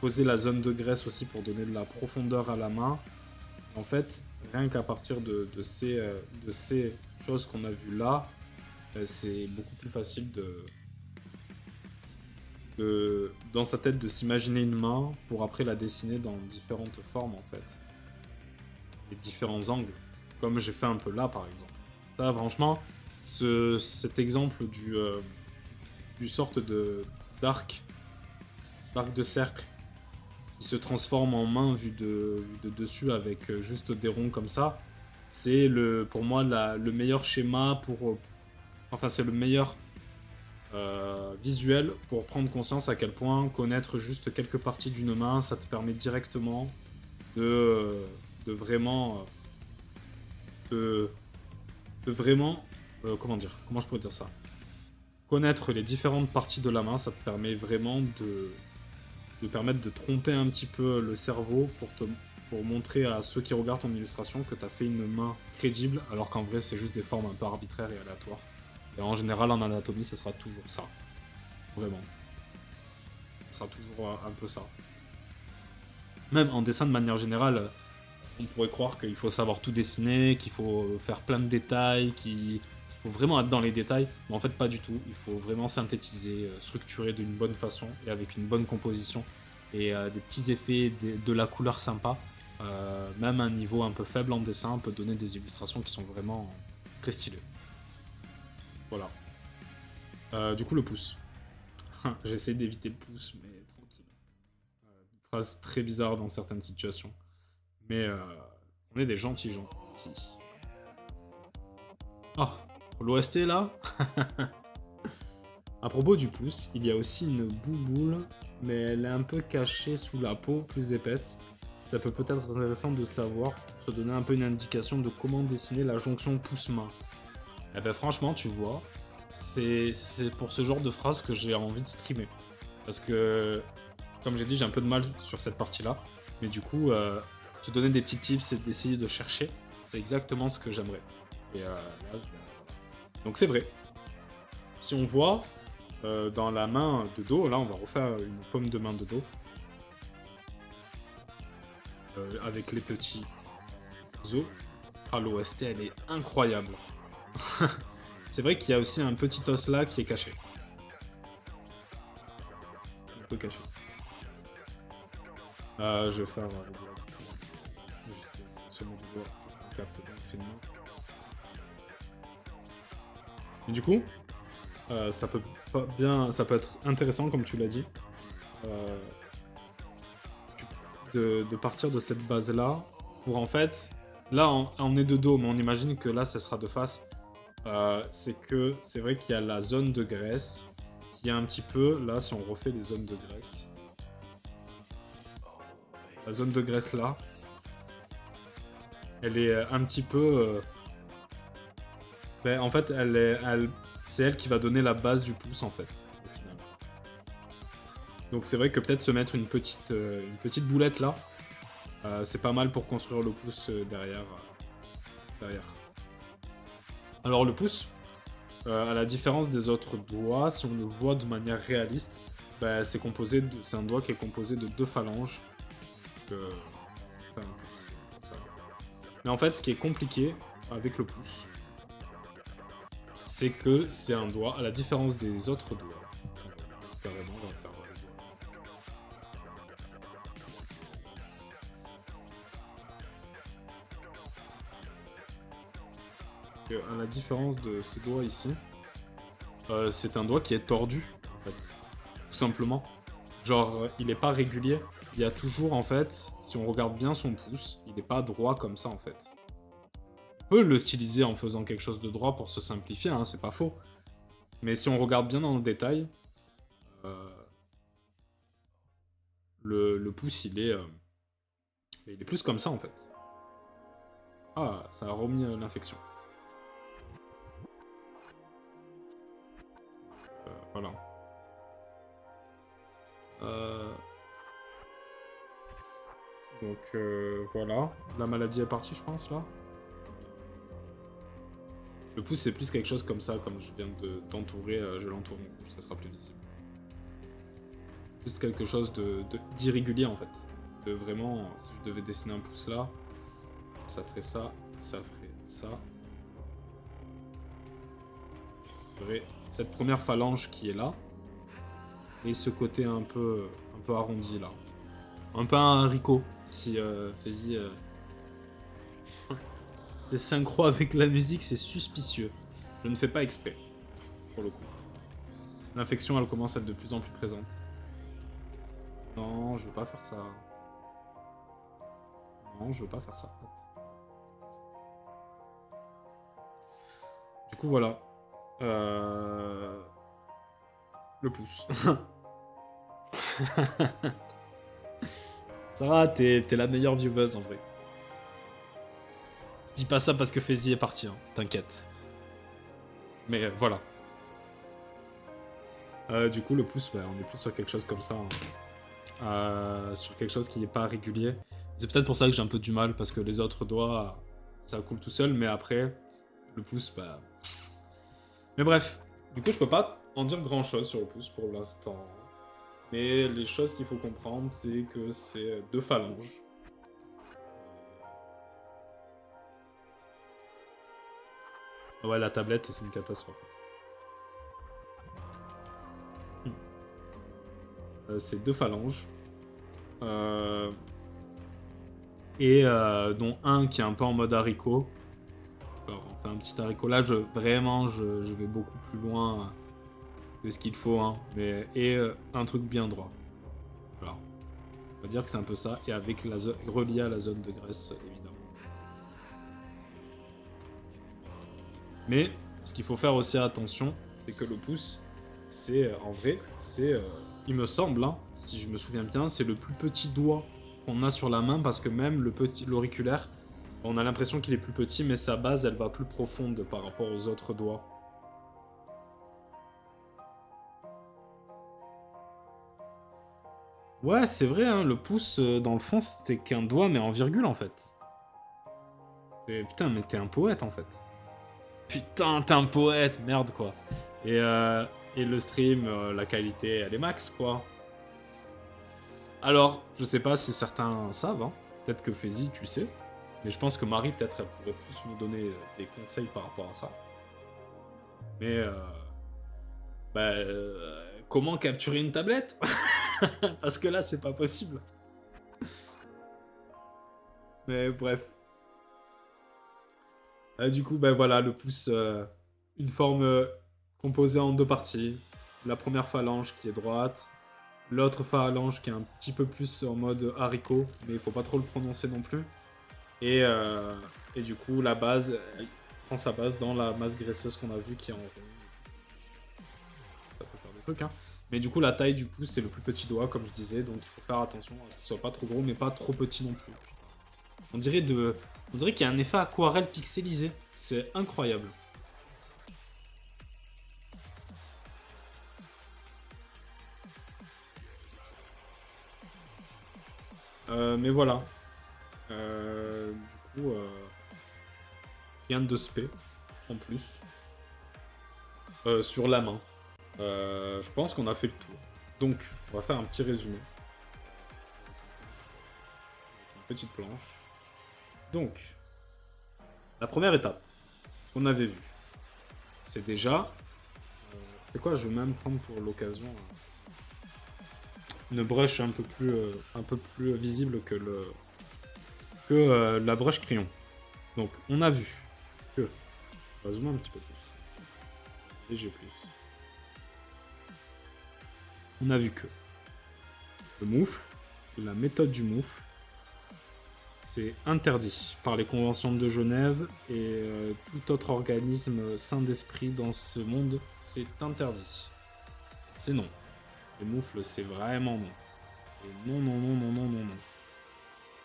poser la zone de graisse aussi pour donner de la profondeur à la main. En fait, rien qu'à partir de ces choses qu'on a vues là, c'est beaucoup plus facile dans sa tête de s'imaginer une main pour après la dessiner dans différentes formes en fait. Et différents angles, comme j'ai fait un peu là par exemple. Ça franchement, cet exemple du sorte d'arc de cercle qui se transforme en main vu de dessus avec juste des ronds comme ça, c'est pour moi le meilleur schéma pour... Enfin c'est le meilleur visuel pour prendre conscience à quel point connaître juste quelques parties d'une main, ça te permet directement de vraiment... de vraiment... comment dire? Comment je pourrais dire ça? Connaître les différentes parties de la main, ça te permet vraiment de permettre de tromper un petit peu le cerveau pour montrer à ceux qui regardent ton illustration que tu as fait une main crédible, alors qu'en vrai c'est juste des formes un peu arbitraires et aléatoires. Et en général en anatomie ça sera toujours ça. Vraiment. Ça sera toujours un peu ça. Même en dessin de manière générale, on pourrait croire qu'il faut savoir tout dessiner, qu'il faut faire plein de détails, qu'il faut vraiment être dans les détails, mais en fait pas du tout. Il faut vraiment synthétiser, structurer d'une bonne façon et avec une bonne composition et des petits effets, de la couleur sympa. Même un niveau un peu faible en dessin peut donner des illustrations qui sont vraiment très stylées. Voilà. Du coup, le pouce. J'essaie d'éviter le pouce, mais tranquille. Une phrase très bizarre dans certaines situations. Mais on est des gentils gens ici. Oh, l'OST là. À propos du pouce, il y a aussi une bouboule, mais elle est un peu cachée sous la peau, plus épaisse. Ça peut être intéressant de savoir, pour se donner un peu une indication de comment dessiner la jonction pouce-main. Eh ben franchement, tu vois, c'est pour ce genre de phrase que j'ai envie de streamer. Parce que, comme j'ai dit, j'ai un peu de mal sur cette partie-là. Mais du coup, se donner des petits tips et d'essayer de chercher, c'est exactement ce que j'aimerais. Et là, donc c'est vrai. Si on voit dans la main de dos, là on va refaire une paume de main de dos. Avec les petits os. Ah, l'OST elle est incroyable. C'est vrai qu'il y a aussi un petit os là qui est caché. Un peu caché. Je vais faire le doigt. Juste seulement du doigt pour qu'on capte bien que c'est une main. Et du coup, ça peut être intéressant comme tu l'as dit. De partir de cette base là pour en fait là on est de dos mais on imagine que là ça sera de face. C'est vrai qu'il y a la zone de graisse qui est un petit peu là si on refait les zones de graisse, la zone de graisse là elle est un petit peu en fait c'est elle qui va donner la base du pouce en fait au final. Donc c'est vrai que peut-être se mettre une petite boulette là, c'est pas mal pour construire le pouce derrière. Alors le pouce, à la différence des autres doigts, si on le voit de manière réaliste, c'est un doigt qui est composé de 2 phalanges. Un pouce, comme ça. Mais en fait, ce qui est compliqué avec le pouce, c'est que c'est un doigt, à la différence des autres doigts. Carrément, on va faire à la différence de ces doigts ici, c'est un doigt qui est tordu, en fait. Tout simplement. Genre, il est pas régulier. Il y a toujours, en fait, si on regarde bien son pouce, il n'est pas droit comme ça, en fait. On peut le styliser en faisant quelque chose de droit pour se simplifier, hein, c'est pas faux. Mais si on regarde bien dans le détail, le pouce, il est plus comme ça, en fait. Ah, ça a remis l'infection. Voilà. Donc voilà, la maladie est partie je pense là. Le pouce c'est plus quelque chose comme ça, comme je viens de t'entourer, je l'entoure en rouge, ça sera plus visible. C'est plus quelque chose d'irrégulier en fait. De vraiment, si je devais dessiner un pouce là, ça ferait ça, ça ferait ça. Il y aurait cette première phalange qui est là, et ce côté un peu arrondi là. Un peu un haricot, si Faizy... C'est synchro avec la musique, c'est suspicieux. Je ne fais pas exprès, pour le coup. L'infection, elle commence à être de plus en plus présente. Non, je veux pas faire ça. Non, je veux pas faire ça. Du coup, voilà. Le pouce. Ça va, t'es la meilleure vieweuse en vrai. Je dis pas ça parce que Faizy est parti, hein, t'inquiète. Mais voilà. Du coup, le pouce, on est plus sur quelque chose comme ça. Hein. Sur quelque chose qui n'est pas régulier. C'est peut-être pour ça que j'ai un peu du mal, parce que les autres doigts, ça coule tout seul, mais après, le pouce, Mais bref, du coup, je peux pas en dire grand-chose sur le pouce pour l'instant. Mais les choses qu'il faut comprendre, c'est que c'est 2 phalanges. Ouais, la tablette, c'est une catastrophe. C'est 2 phalanges. Et dont un qui est un peu en mode haricot. Alors en fait un petit haricot. Là, vraiment, je vais beaucoup plus loin de ce qu'il faut. Hein, et un truc bien droit. Voilà. On va dire que c'est un peu ça. Et avec la zone relié à la zone de graisse, évidemment. Mais ce qu'il faut faire aussi attention, c'est que le pouce, c'est en vrai, c'est, il me semble, hein, si je me souviens bien, c'est le plus petit doigt qu'on a sur la main parce que même l'auriculaire, on a l'impression qu'il est plus petit, mais sa base, elle va plus profonde par rapport aux autres doigts. Ouais, c'est vrai, hein, le pouce, dans le fond, c'était qu'un doigt, mais en virgule, en fait. Putain, mais t'es un poète, en fait. Putain, t'es un poète, merde, quoi. Et le stream, la qualité, elle est max, quoi. Alors, je sais pas si certains savent, hein. Peut-être que Faizy, tu sais. Mais je pense que Marie, peut-être, elle pourrait plus nous donner des conseils par rapport à ça. Mais, comment capturer une tablette? Parce que là, c'est pas possible. Mais bref. Du coup, voilà, le pouce, une forme composée en deux parties. La première phalange qui est droite, l'autre phalange qui est un petit peu plus en mode haricot, mais il faut pas trop le prononcer non plus. Et du coup, la base, elle prend sa base dans la masse graisseuse qu'on a vue qui est en rond. Ça peut faire des trucs, hein. Mais du coup, la taille du pouce, c'est le plus petit doigt, comme je disais, donc il faut faire attention à ce qu'il soit pas trop gros, mais pas trop petit non plus. On dirait qu'il y a un effet aquarelle pixelisé. C'est incroyable. Mais voilà. Du coup, rien de spé, en plus. Sur la main. Je pense qu'on a fait le tour. Donc, on va faire un petit résumé. Une petite planche. Donc, la première étape qu'on avait vue, c'est déjà... c'est quoi, je vais même prendre pour l'occasion une brush un peu plus visible que la brush crayon. Donc, on a vu que... on va zoomer un petit peu plus. Léger plus. On a vu que le moufle, la méthode du moufle, c'est interdit par les conventions de Genève et tout autre organisme sain d'esprit dans ce monde, c'est interdit. C'est non. Les moufles, c'est vraiment non. C'est non, non, non, non, non, non, non.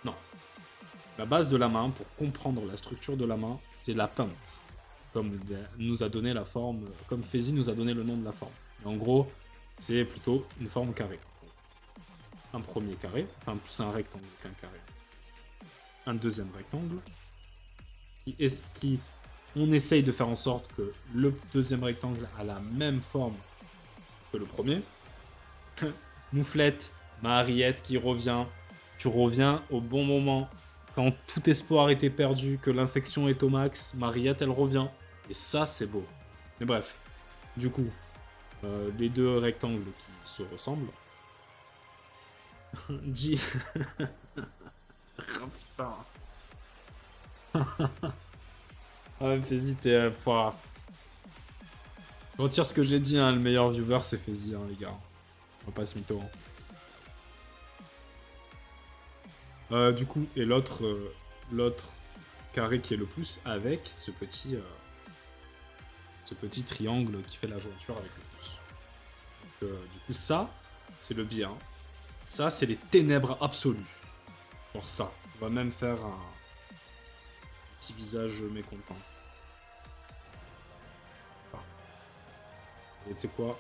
Non. La base de la main, pour comprendre la structure de la main, c'est la pinte. Comme nous a donné la forme, comme Faizy nous a donné le nom de la forme. Et en gros, c'est plutôt une forme carrée. Un premier carré, enfin plus un rectangle qu'un carré. Un deuxième rectangle, qui on essaye de faire en sorte que le deuxième rectangle a la même forme que le premier. Mouflette, Mariette qui revient. Tu reviens au bon moment. Quand tout espoir était perdu, que l'infection est au max, Mariette, elle revient. Et ça, c'est beau. Mais bref, du coup, les deux rectangles qui se ressemblent. J... oh putain. Ouais, Faizy, t'es... Je retire ce que j'ai dit, hein, le meilleur viewer, c'est Faizy, hein, les gars. On va pas se mytho. Du coup, et l'autre carré qui est le pouce avec ce petit triangle qui fait la jointure avec le pouce. Donc, du coup, ça, c'est le bien. Ça, c'est les ténèbres absolues. Genre ça. On va même faire un petit visage mécontent. Voilà. Et tu sais quoi?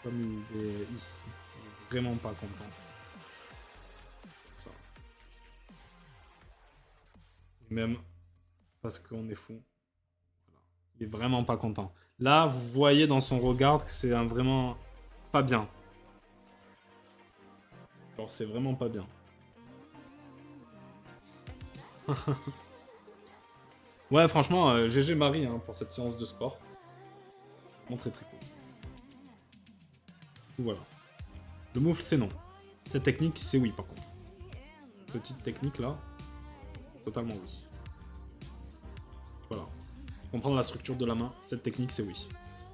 Comme il est vraiment pas content. Ça. Et même parce qu'on est fou. Voilà. Il est vraiment pas content. Là, vous voyez dans son regard que c'est vraiment pas bien. Alors, c'est vraiment pas bien. Ouais, franchement, GG Marie hein, pour cette séance de sport. Vraiment très très cool. Voilà. Le moufle, c'est non. Cette technique, c'est oui par contre. Cette petite technique là, c'est totalement oui. Voilà. comprendre la structure de la main, cette technique, c'est oui.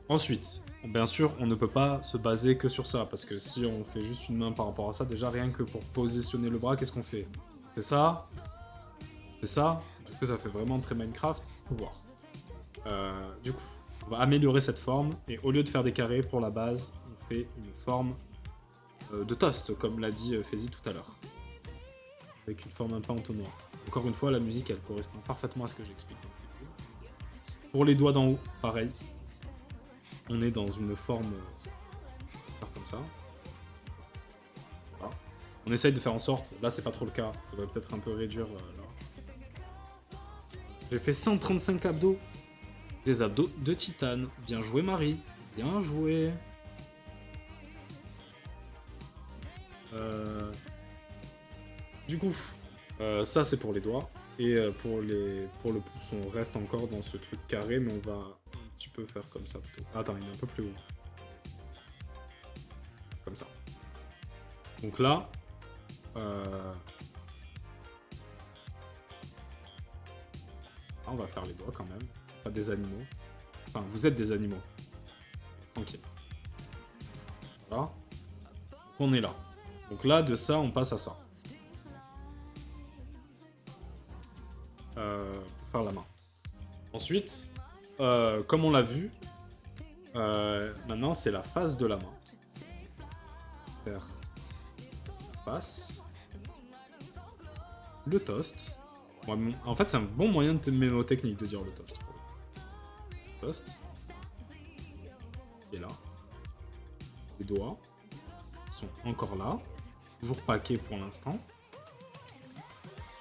Ensuite, bien sûr, on ne peut pas se baser que sur ça, parce que si on fait juste une main par rapport à ça, déjà rien que pour positionner le bras, qu'est-ce qu'on fait? On fait ça, on fait ça, du coup ça fait vraiment très Minecraft, faut voir. Du coup, on va améliorer cette forme, et au lieu de faire des carrés pour la base, on fait une forme de toast, comme l'a dit Faizy tout à l'heure. Avec une forme un peu entonnoir. Encore une fois, la musique, elle correspond parfaitement à ce que j'explique, donc c'est cool. Pour les doigts d'en haut, pareil. On est dans une forme comme ça. Voilà. On essaye de faire en sorte, là c'est pas trop le cas, faudrait peut-être un peu réduire là. J'ai fait 135 abdos. Des abdos de titane. Bien joué Marie, bien joué. Du coup, ça c'est pour les doigts. Et pour le pouce, on reste encore dans ce truc carré, mais on va un petit peu faire comme ça plutôt. Attends, il est un peu plus haut. Comme ça. Donc là, on va faire les doigts quand même. Pas des animaux. Enfin, vous êtes des animaux. Tranquille. Voilà. Donc on est là. Donc là, de ça, on passe à ça. Pour faire la main. Ensuite, comme on l'a vu, maintenant c'est la face de la main. Faire la face. Le toast. Bon, en fait, c'est un bon moyen de mémotechnique de dire le toast. Toast. Et là. Les doigts. Ils sont encore là. Toujours paquets pour l'instant.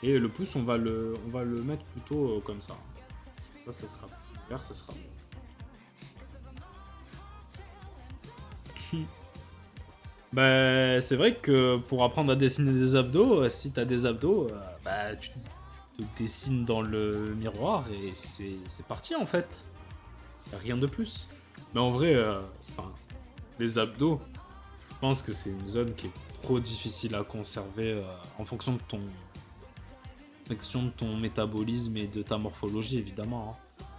Et le pouce, on va le mettre plutôt comme ça. Ça sera vert, ça sera bon. Bah, c'est vrai que pour apprendre à dessiner des abdos, si t'as des abdos, bah, tu te dessines dans le miroir et c'est parti en fait. Y'a rien de plus. Mais en vrai, les abdos, je pense que c'est une zone qui est trop difficile à conserver en fonction de ton métabolisme et de ta morphologie évidemment. Hein.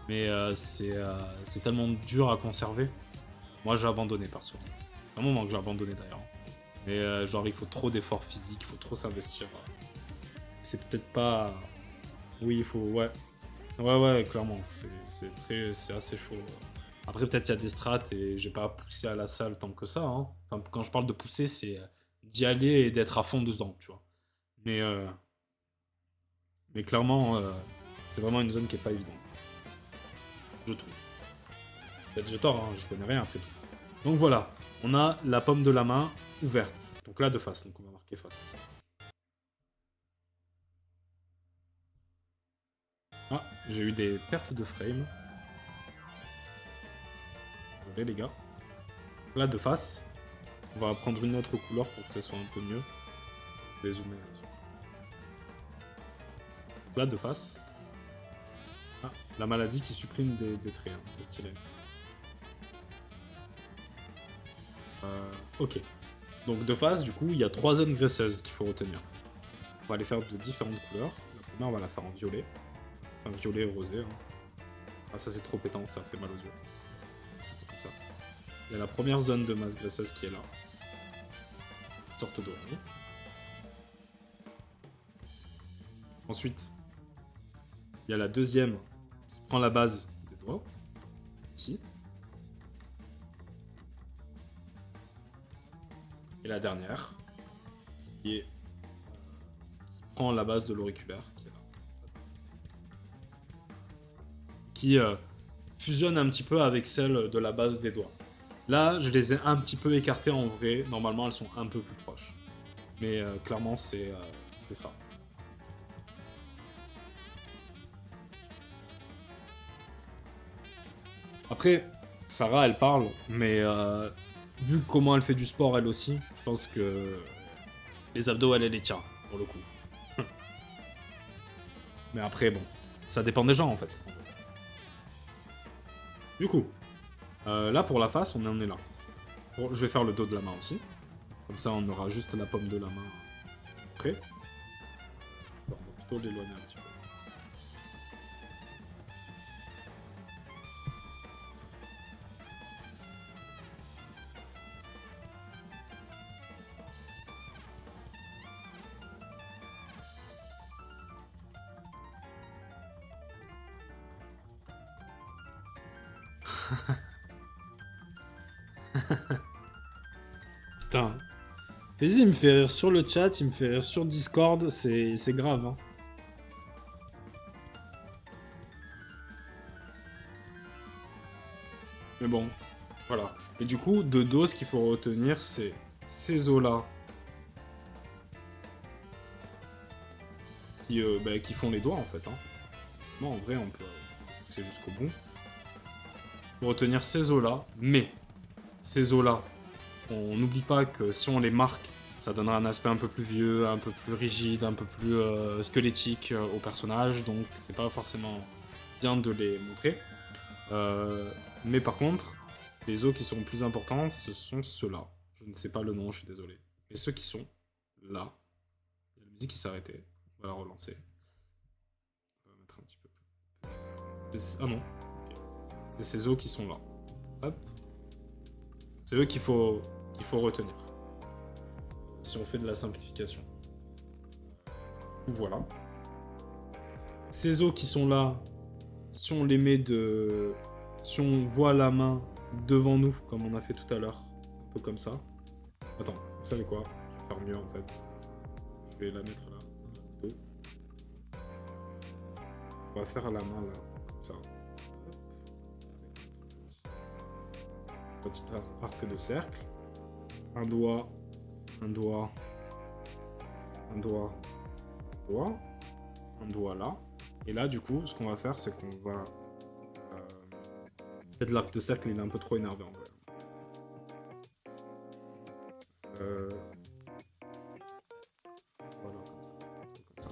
Mais c'est tellement dur à conserver. Moi j'ai abandonné perso. C'est un moment que j'ai abandonné d'ailleurs. Mais genre il faut trop d'efforts physiques, il faut trop s'investir. C'est peut-être pas... Oui il faut... Ouais. Ouais clairement. C'est assez chaud. Après peut-être il y a des strates et j'ai pas poussé à la salle tant que ça. Hein. Enfin quand je parle de pousser c'est d'y aller et d'être à fond dedans, tu vois. Mais clairement c'est vraiment une zone qui est pas évidente. Je trouve. Peut-être j'ai tort, hein, je connais rien après tout. Donc voilà, on a la paume de la main ouverte. Donc là de face, donc on va marquer face. Ah, j'ai eu des pertes de frame. Désolé les gars. Là de face, on va prendre une autre couleur pour que ça soit un peu mieux. Je vais zoomer là-dessus. Là de face. Ah, la maladie qui supprime des traits, hein, c'est stylé. Ok. Donc de face, du coup, il y a 3 zones graisseuses qu'il faut retenir. On va les faire de différentes couleurs. La première, on va la faire en violet. Enfin, violet rosé. Hein. Ah, ça c'est trop pétant, ça fait mal aux yeux. C'est comme ça. Il y a la première zone de masse graisseuse qui est là. Une sorte d'oreille. Ensuite, il y a la deuxième qui prend la base des doigts. Ici. Et la dernière, qui prend la base de l'auriculaire, qui est là. Qui fusionne un petit peu avec celle de la base des doigts. Là, je les ai un petit peu écartées en vrai. Normalement, elles sont un peu plus proches. Mais clairement, c'est ça. Après, Sarah, elle parle, mais vu comment elle fait du sport elle aussi, je pense que les abdos, elle les tient, pour le coup. Mais après, bon, ça dépend des gens, en fait. Du coup, là, pour la face, on en est là. Bon, je vais faire le dos de la main aussi. Comme ça, on aura juste la paume de la main près. On va plutôt l'éloigner un petit peu. Putain. Vas-y, il me fait rire sur le chat, il me fait rire sur Discord, c'est grave. Hein. Mais bon, voilà. Et du coup, de dos, ce qu'il faut retenir, c'est ces os-là qui font les doigts, en fait. Hein. Moi, en vrai, on peut pousser jusqu'au bout. Il faut retenir ces os-là, mais ces os-là, on n'oublie pas que si on les marque, ça donnera un aspect un peu plus vieux, un peu plus rigide, un peu plus squelettique au personnage, donc c'est pas forcément bien de les montrer. Mais par contre, les os qui seront plus importants, ce sont ceux-là. Je ne sais pas le nom, je suis désolé. Mais ceux qui sont là, il y a la musique qui s'est arrêtée, on va la relancer. On va mettre un petit peu plus. Ah non, okay. C'est ces os qui sont là. Hop. C'est eux qu'il faut retenir. Si on fait de la simplification. Voilà. Ces os qui sont là, si on les met de... Si on voit la main devant nous, comme on a fait tout à l'heure, un peu comme ça. Attends, vous savez quoi? Je vais faire mieux en fait. Je vais la mettre là. Deux. On va faire la main là, comme ça. Petit arc de cercle. Un doigt, un doigt, un doigt, un doigt, un doigt là. Et là, du coup, ce qu'on va faire, c'est qu'on va... Peut-être l'arc de cercle, il est un peu trop énervé en vrai. Voilà, comme ça.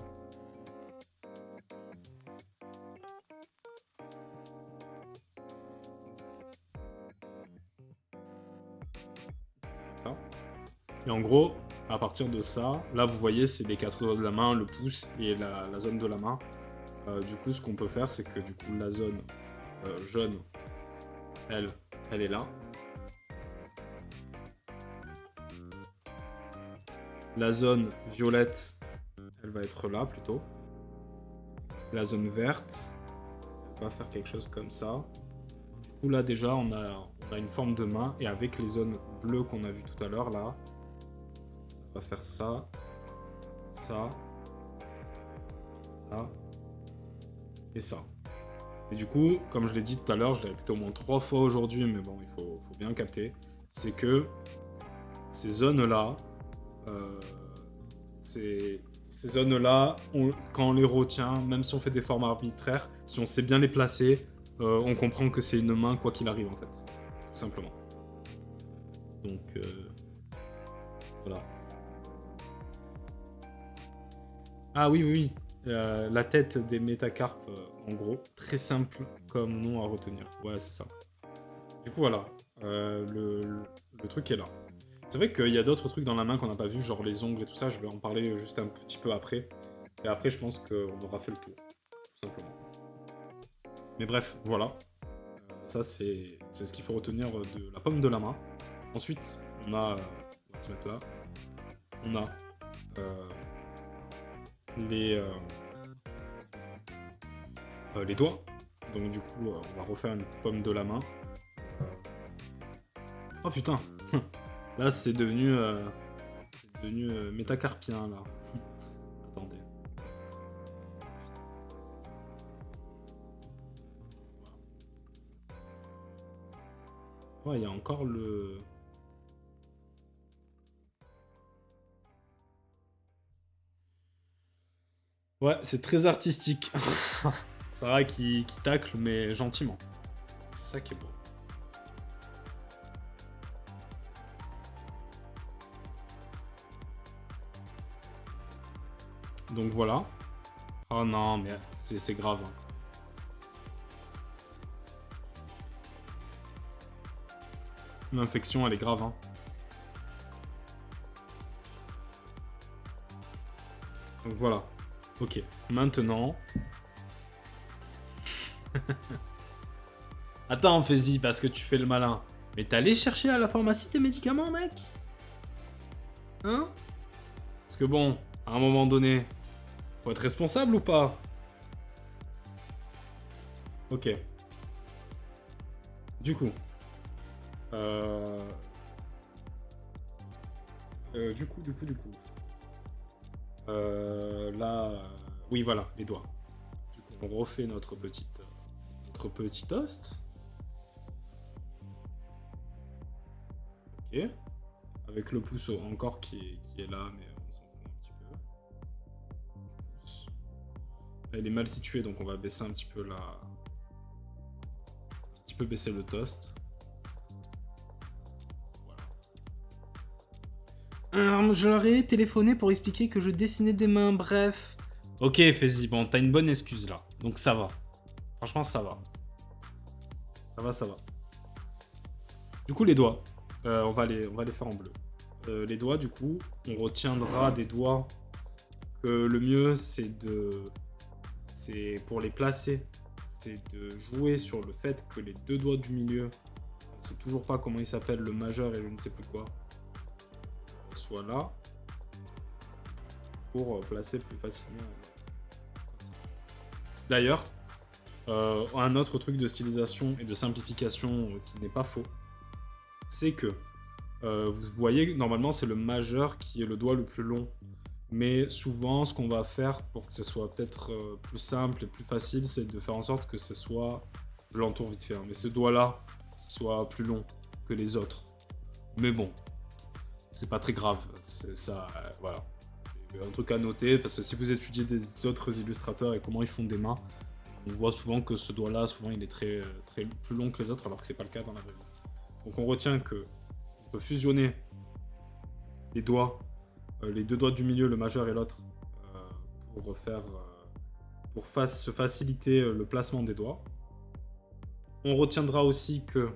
Ça. Et en gros, à partir de ça, là vous voyez, c'est les 4 doigts de la main, le pouce et la zone de la main. Du coup, ce qu'on peut faire, c'est que du coup, la zone jaune, elle est là. La zone violette, elle va être là plutôt. La zone verte, elle va faire quelque chose comme ça. Du coup, là déjà, on a une forme de main. Et avec les zones bleues qu'on a vues tout à l'heure, là, ça va faire ça, ça, ça et ça. Et du coup, comme je l'ai dit tout à l'heure, je l'ai répété au moins 3 fois aujourd'hui, mais bon, il faut bien capter, c'est que ces zones-là, ces zones-là, quand on les retient, même si on fait des formes arbitraires, si on sait bien les placer, on comprend que c'est une main quoi qu'il arrive en fait, tout simplement. Donc, voilà. Ah oui, oui, oui. La tête des métacarpes, en gros, très simple comme nom à retenir. Ouais, c'est ça. Du coup, voilà. Le truc est là. C'est vrai qu'il y a d'autres trucs dans la main qu'on n'a pas vu, genre les ongles et tout ça. Je vais en parler juste un petit peu après. Et après, je pense qu'on aura fait le tour, tout simplement. Mais bref, voilà. Ça, c'est ce qu'il faut retenir de la paume de la main. Ensuite, on va se mettre là. On a les doigts. Donc du coup, on va refaire une paume de la main. Oh putain. Là, c'est devenu métacarpien, là. Attendez. Ouais, il y a encore le... Ouais, c'est très artistique. Sarah qui tacle, mais gentiment. C'est ça qui est beau. Donc voilà. Oh non, mais c'est grave. L'infection, elle est grave. Hein. Donc voilà. Ok. Maintenant... Attends, fais-y, parce que tu fais le malin. Mais t'es allé chercher à la pharmacie tes médicaments, mec? Hein? Parce que bon, à un moment donné, faut être responsable ou pas? Ok. Du coup, euh, du coup. Là, oui, voilà, les doigts. Du coup, on refait notre petit toast. Ok. Avec le pouce encore qui est là, mais on s'en fout un petit peu. Pouce. Là, il est mal situé, donc on va baisser un petit peu la... Un petit peu baisser le toast. Je leur ai téléphoné pour expliquer que je dessinais des mains, bref. Ok, fais-y, bon, t'as une bonne excuse là. Donc ça va. Franchement, ça va. Ça va. Du coup, les doigts. On va les faire en bleu. Les doigts, du coup, on retiendra des doigts que le mieux, c'est pour les placer, c'est de jouer sur le fait que les deux doigts du milieu, on ne sait toujours pas comment il s'appelle, le majeur et je ne sais plus quoi, soit là, pour placer plus facilement. D'ailleurs, un autre truc de stylisation et de simplification qui n'est pas faux, c'est que vous voyez, normalement, c'est le majeur qui est le doigt le plus long. Mais souvent, ce qu'on va faire pour que ce soit peut-être plus simple et plus facile, c'est de faire en sorte que ce soit... Je l'entoure vite fait, hein, mais ce doigt-là soit plus long que les autres. Mais bon, c'est pas très grave. C'est ça, voilà. C'est un truc à noter, parce que si vous étudiez des autres illustrateurs et comment ils font des mains, on voit souvent que ce doigt-là, souvent, il est très, très plus long que les autres, alors que c'est pas le cas dans la vraie vie. Donc on retient que on peut fusionner les doigts, les deux doigts du milieu, le majeur et l'autre, pour faire, se faciliter le placement des doigts. On retiendra aussi que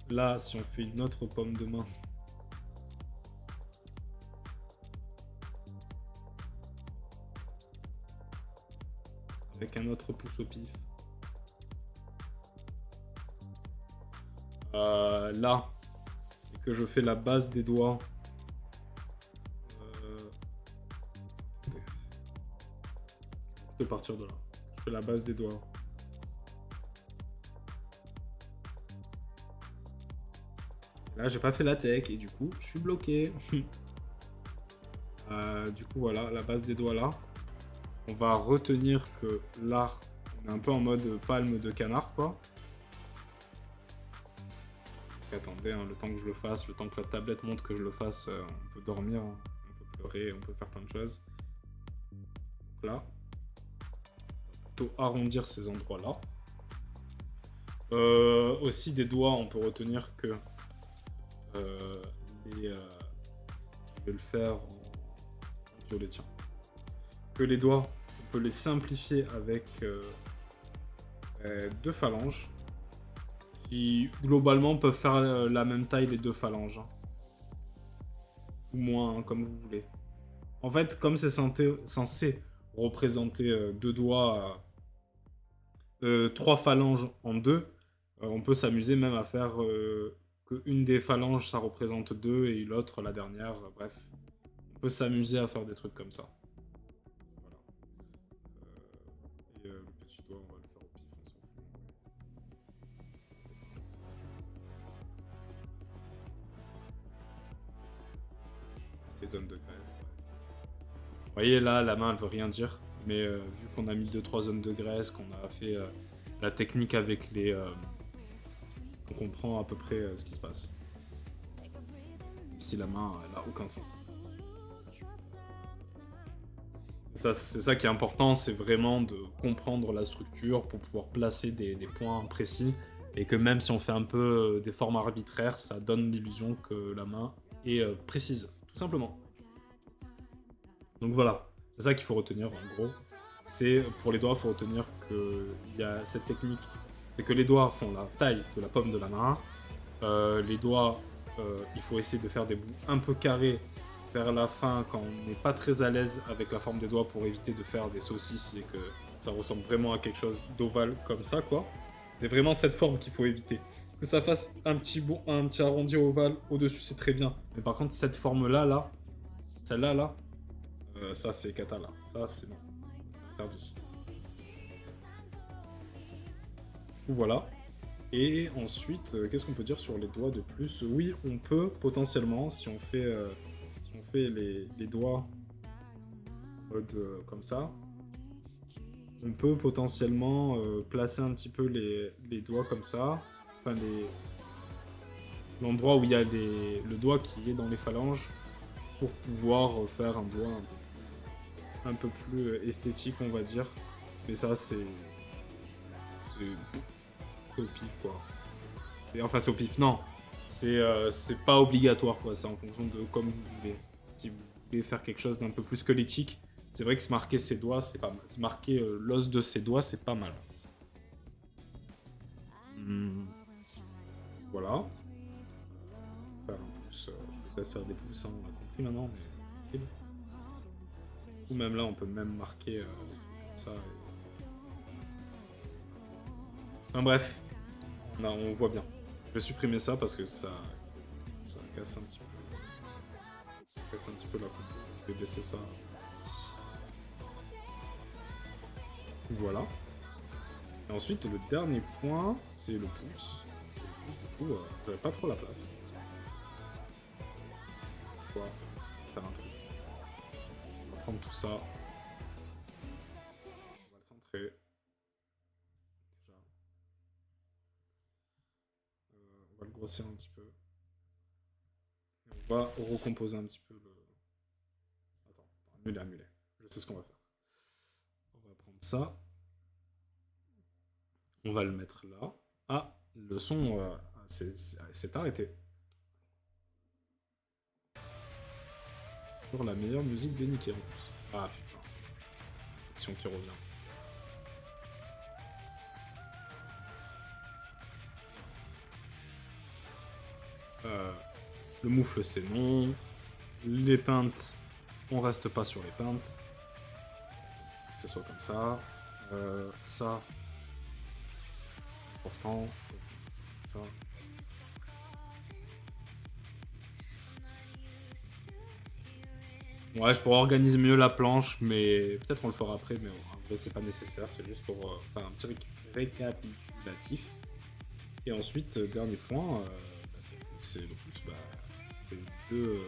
là, si on fait une autre paume de main, avec un autre pouce au pif, là, et que je fais la base des doigts, de partir de là. Je fais la base des doigts. Là, j'ai pas fait la tech et du coup, je suis bloqué. Du coup, voilà, la base des doigts là. On va retenir que là, on est un peu en mode palme de canard, quoi. Donc, attendez, hein, le temps que je le fasse, le temps que la tablette montre que je le fasse, on peut dormir, hein, on peut pleurer, on peut faire plein de choses. Donc là, plutôt arrondir ces endroits-là. Aussi des doigts, on peut retenir que je vais le faire en violet, tiens. Que les doigts, on peut les simplifier avec deux phalanges qui globalement peuvent faire la même taille les deux phalanges, hein. Ou moins, hein, comme vous voulez. En fait, comme c'est censé représenter deux doigts, trois phalanges en deux, on peut s'amuser même à faire que une des phalanges ça représente deux et l'autre la dernière, bref. On peut s'amuser à faire des trucs comme ça. Voilà. Et le petit doigt, on va le faire au pif, on s'en fout. Les zones de graisse, bref. Vous voyez là, la main elle veut rien dire, mais vu qu'on a mis 2-3 zones de graisse, qu'on a fait la technique avec les... on comprend à peu près ce qui se passe. Même si la main, elle a aucun sens. C'est ça qui est important, c'est vraiment de comprendre la structure pour pouvoir placer des points précis. Et que même si on fait un peu des formes arbitraires, ça donne l'illusion que la main est précise, tout simplement. Donc voilà, c'est ça qu'il faut retenir en gros. C'est pour les doigts, il faut retenir qu'il y a cette technique. C'est que les doigts font la taille de la paume de la main. Les doigts, il faut essayer de faire des bouts un peu carrés vers la fin quand on n'est pas très à l'aise avec la forme des doigts pour éviter de faire des saucisses et que ça ressemble vraiment à quelque chose d'ovale comme ça, quoi. C'est vraiment cette forme qu'il faut éviter. Que ça fasse un petit arrondi ovale au-dessus, c'est très bien. Mais par contre, cette forme-là, là, celle-là, là, ça c'est cata, là. Ça, c'est non. C'est interdit. Du coup, voilà. Et ensuite, qu'est-ce qu'on peut dire sur les doigts de plus? Oui, on peut potentiellement, si on fait les doigts en mode comme ça, on peut potentiellement placer un petit peu les doigts comme ça. Enfin, l'endroit où il y a le doigt qui est dans les phalanges pour pouvoir faire un doigt un peu plus esthétique, on va dire. Mais ça, c'est au pif, quoi. Enfin, c'est au pif, non. C'est pas obligatoire, quoi. C'est en fonction de comme vous voulez. Si vous voulez faire quelque chose d'un peu plus squelettique, c'est vrai que se marquer ses doigts, c'est pas mal. Se marquer l'os de ses doigts, c'est pas mal. Voilà. Faire un pouce. Je vous laisse faire des pouces, hein, on a compris maintenant, mais tranquille. Ou même là, on peut même marquer comme ça. Enfin bref, on voit bien. Je vais supprimer ça parce que ça casse un petit peu. Ça casse un petit peu la compo. Je vais baisser ça ici. Voilà. Et ensuite, le dernier point, c'est le pouce. Le pouce, du coup, j'avais pas trop la place. On va faire un truc. On va prendre tout ça. On va le centrer. Déjà. On va le grossir un petit peu. Et on va recomposer un petit peu le... Attends, annuler. Je sais ce qu'on va faire. On va prendre ça. On va le mettre là. Ah, le son s'est arrêté. Sur la meilleure musique de Nicky en plus. Ah putain. Action qui revient. Le moufle c'est non. Les peintes, on reste pas sur les peintes. Que ce soit comme ça. Ça. Important. Ça. Ouais, je pourrais organiser mieux la planche, mais peut-être on le fera après, mais en vrai c'est pas nécessaire, c'est juste pour faire un petit récapitulatif. Et ensuite, dernier point, c'est le pouce, c'est deux.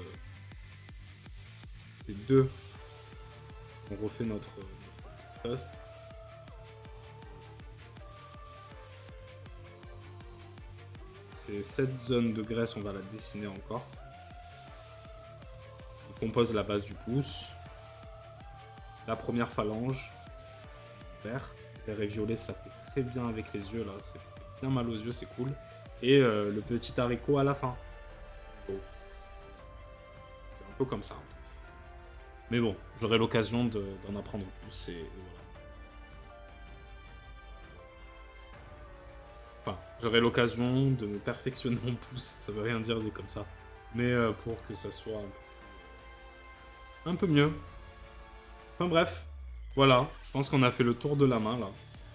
C'est deux. On refait notre post. C'est cette zone de graisse, on va la dessiner encore. On compose la base du pouce. La première phalange. Vert. Vert et violet, ça fait très bien avec les yeux là. C'est bien mal aux yeux, c'est cool. Et le petit haricot à la fin. Bon. C'est un peu comme ça. Mais bon, j'aurai l'occasion d'en apprendre plus et voilà. Enfin, j'aurai l'occasion de me perfectionner mon pouce, ça veut rien dire dit comme ça. Mais pour que ça soit un peu mieux. Enfin bref, voilà, je pense qu'on a fait le tour de la main là.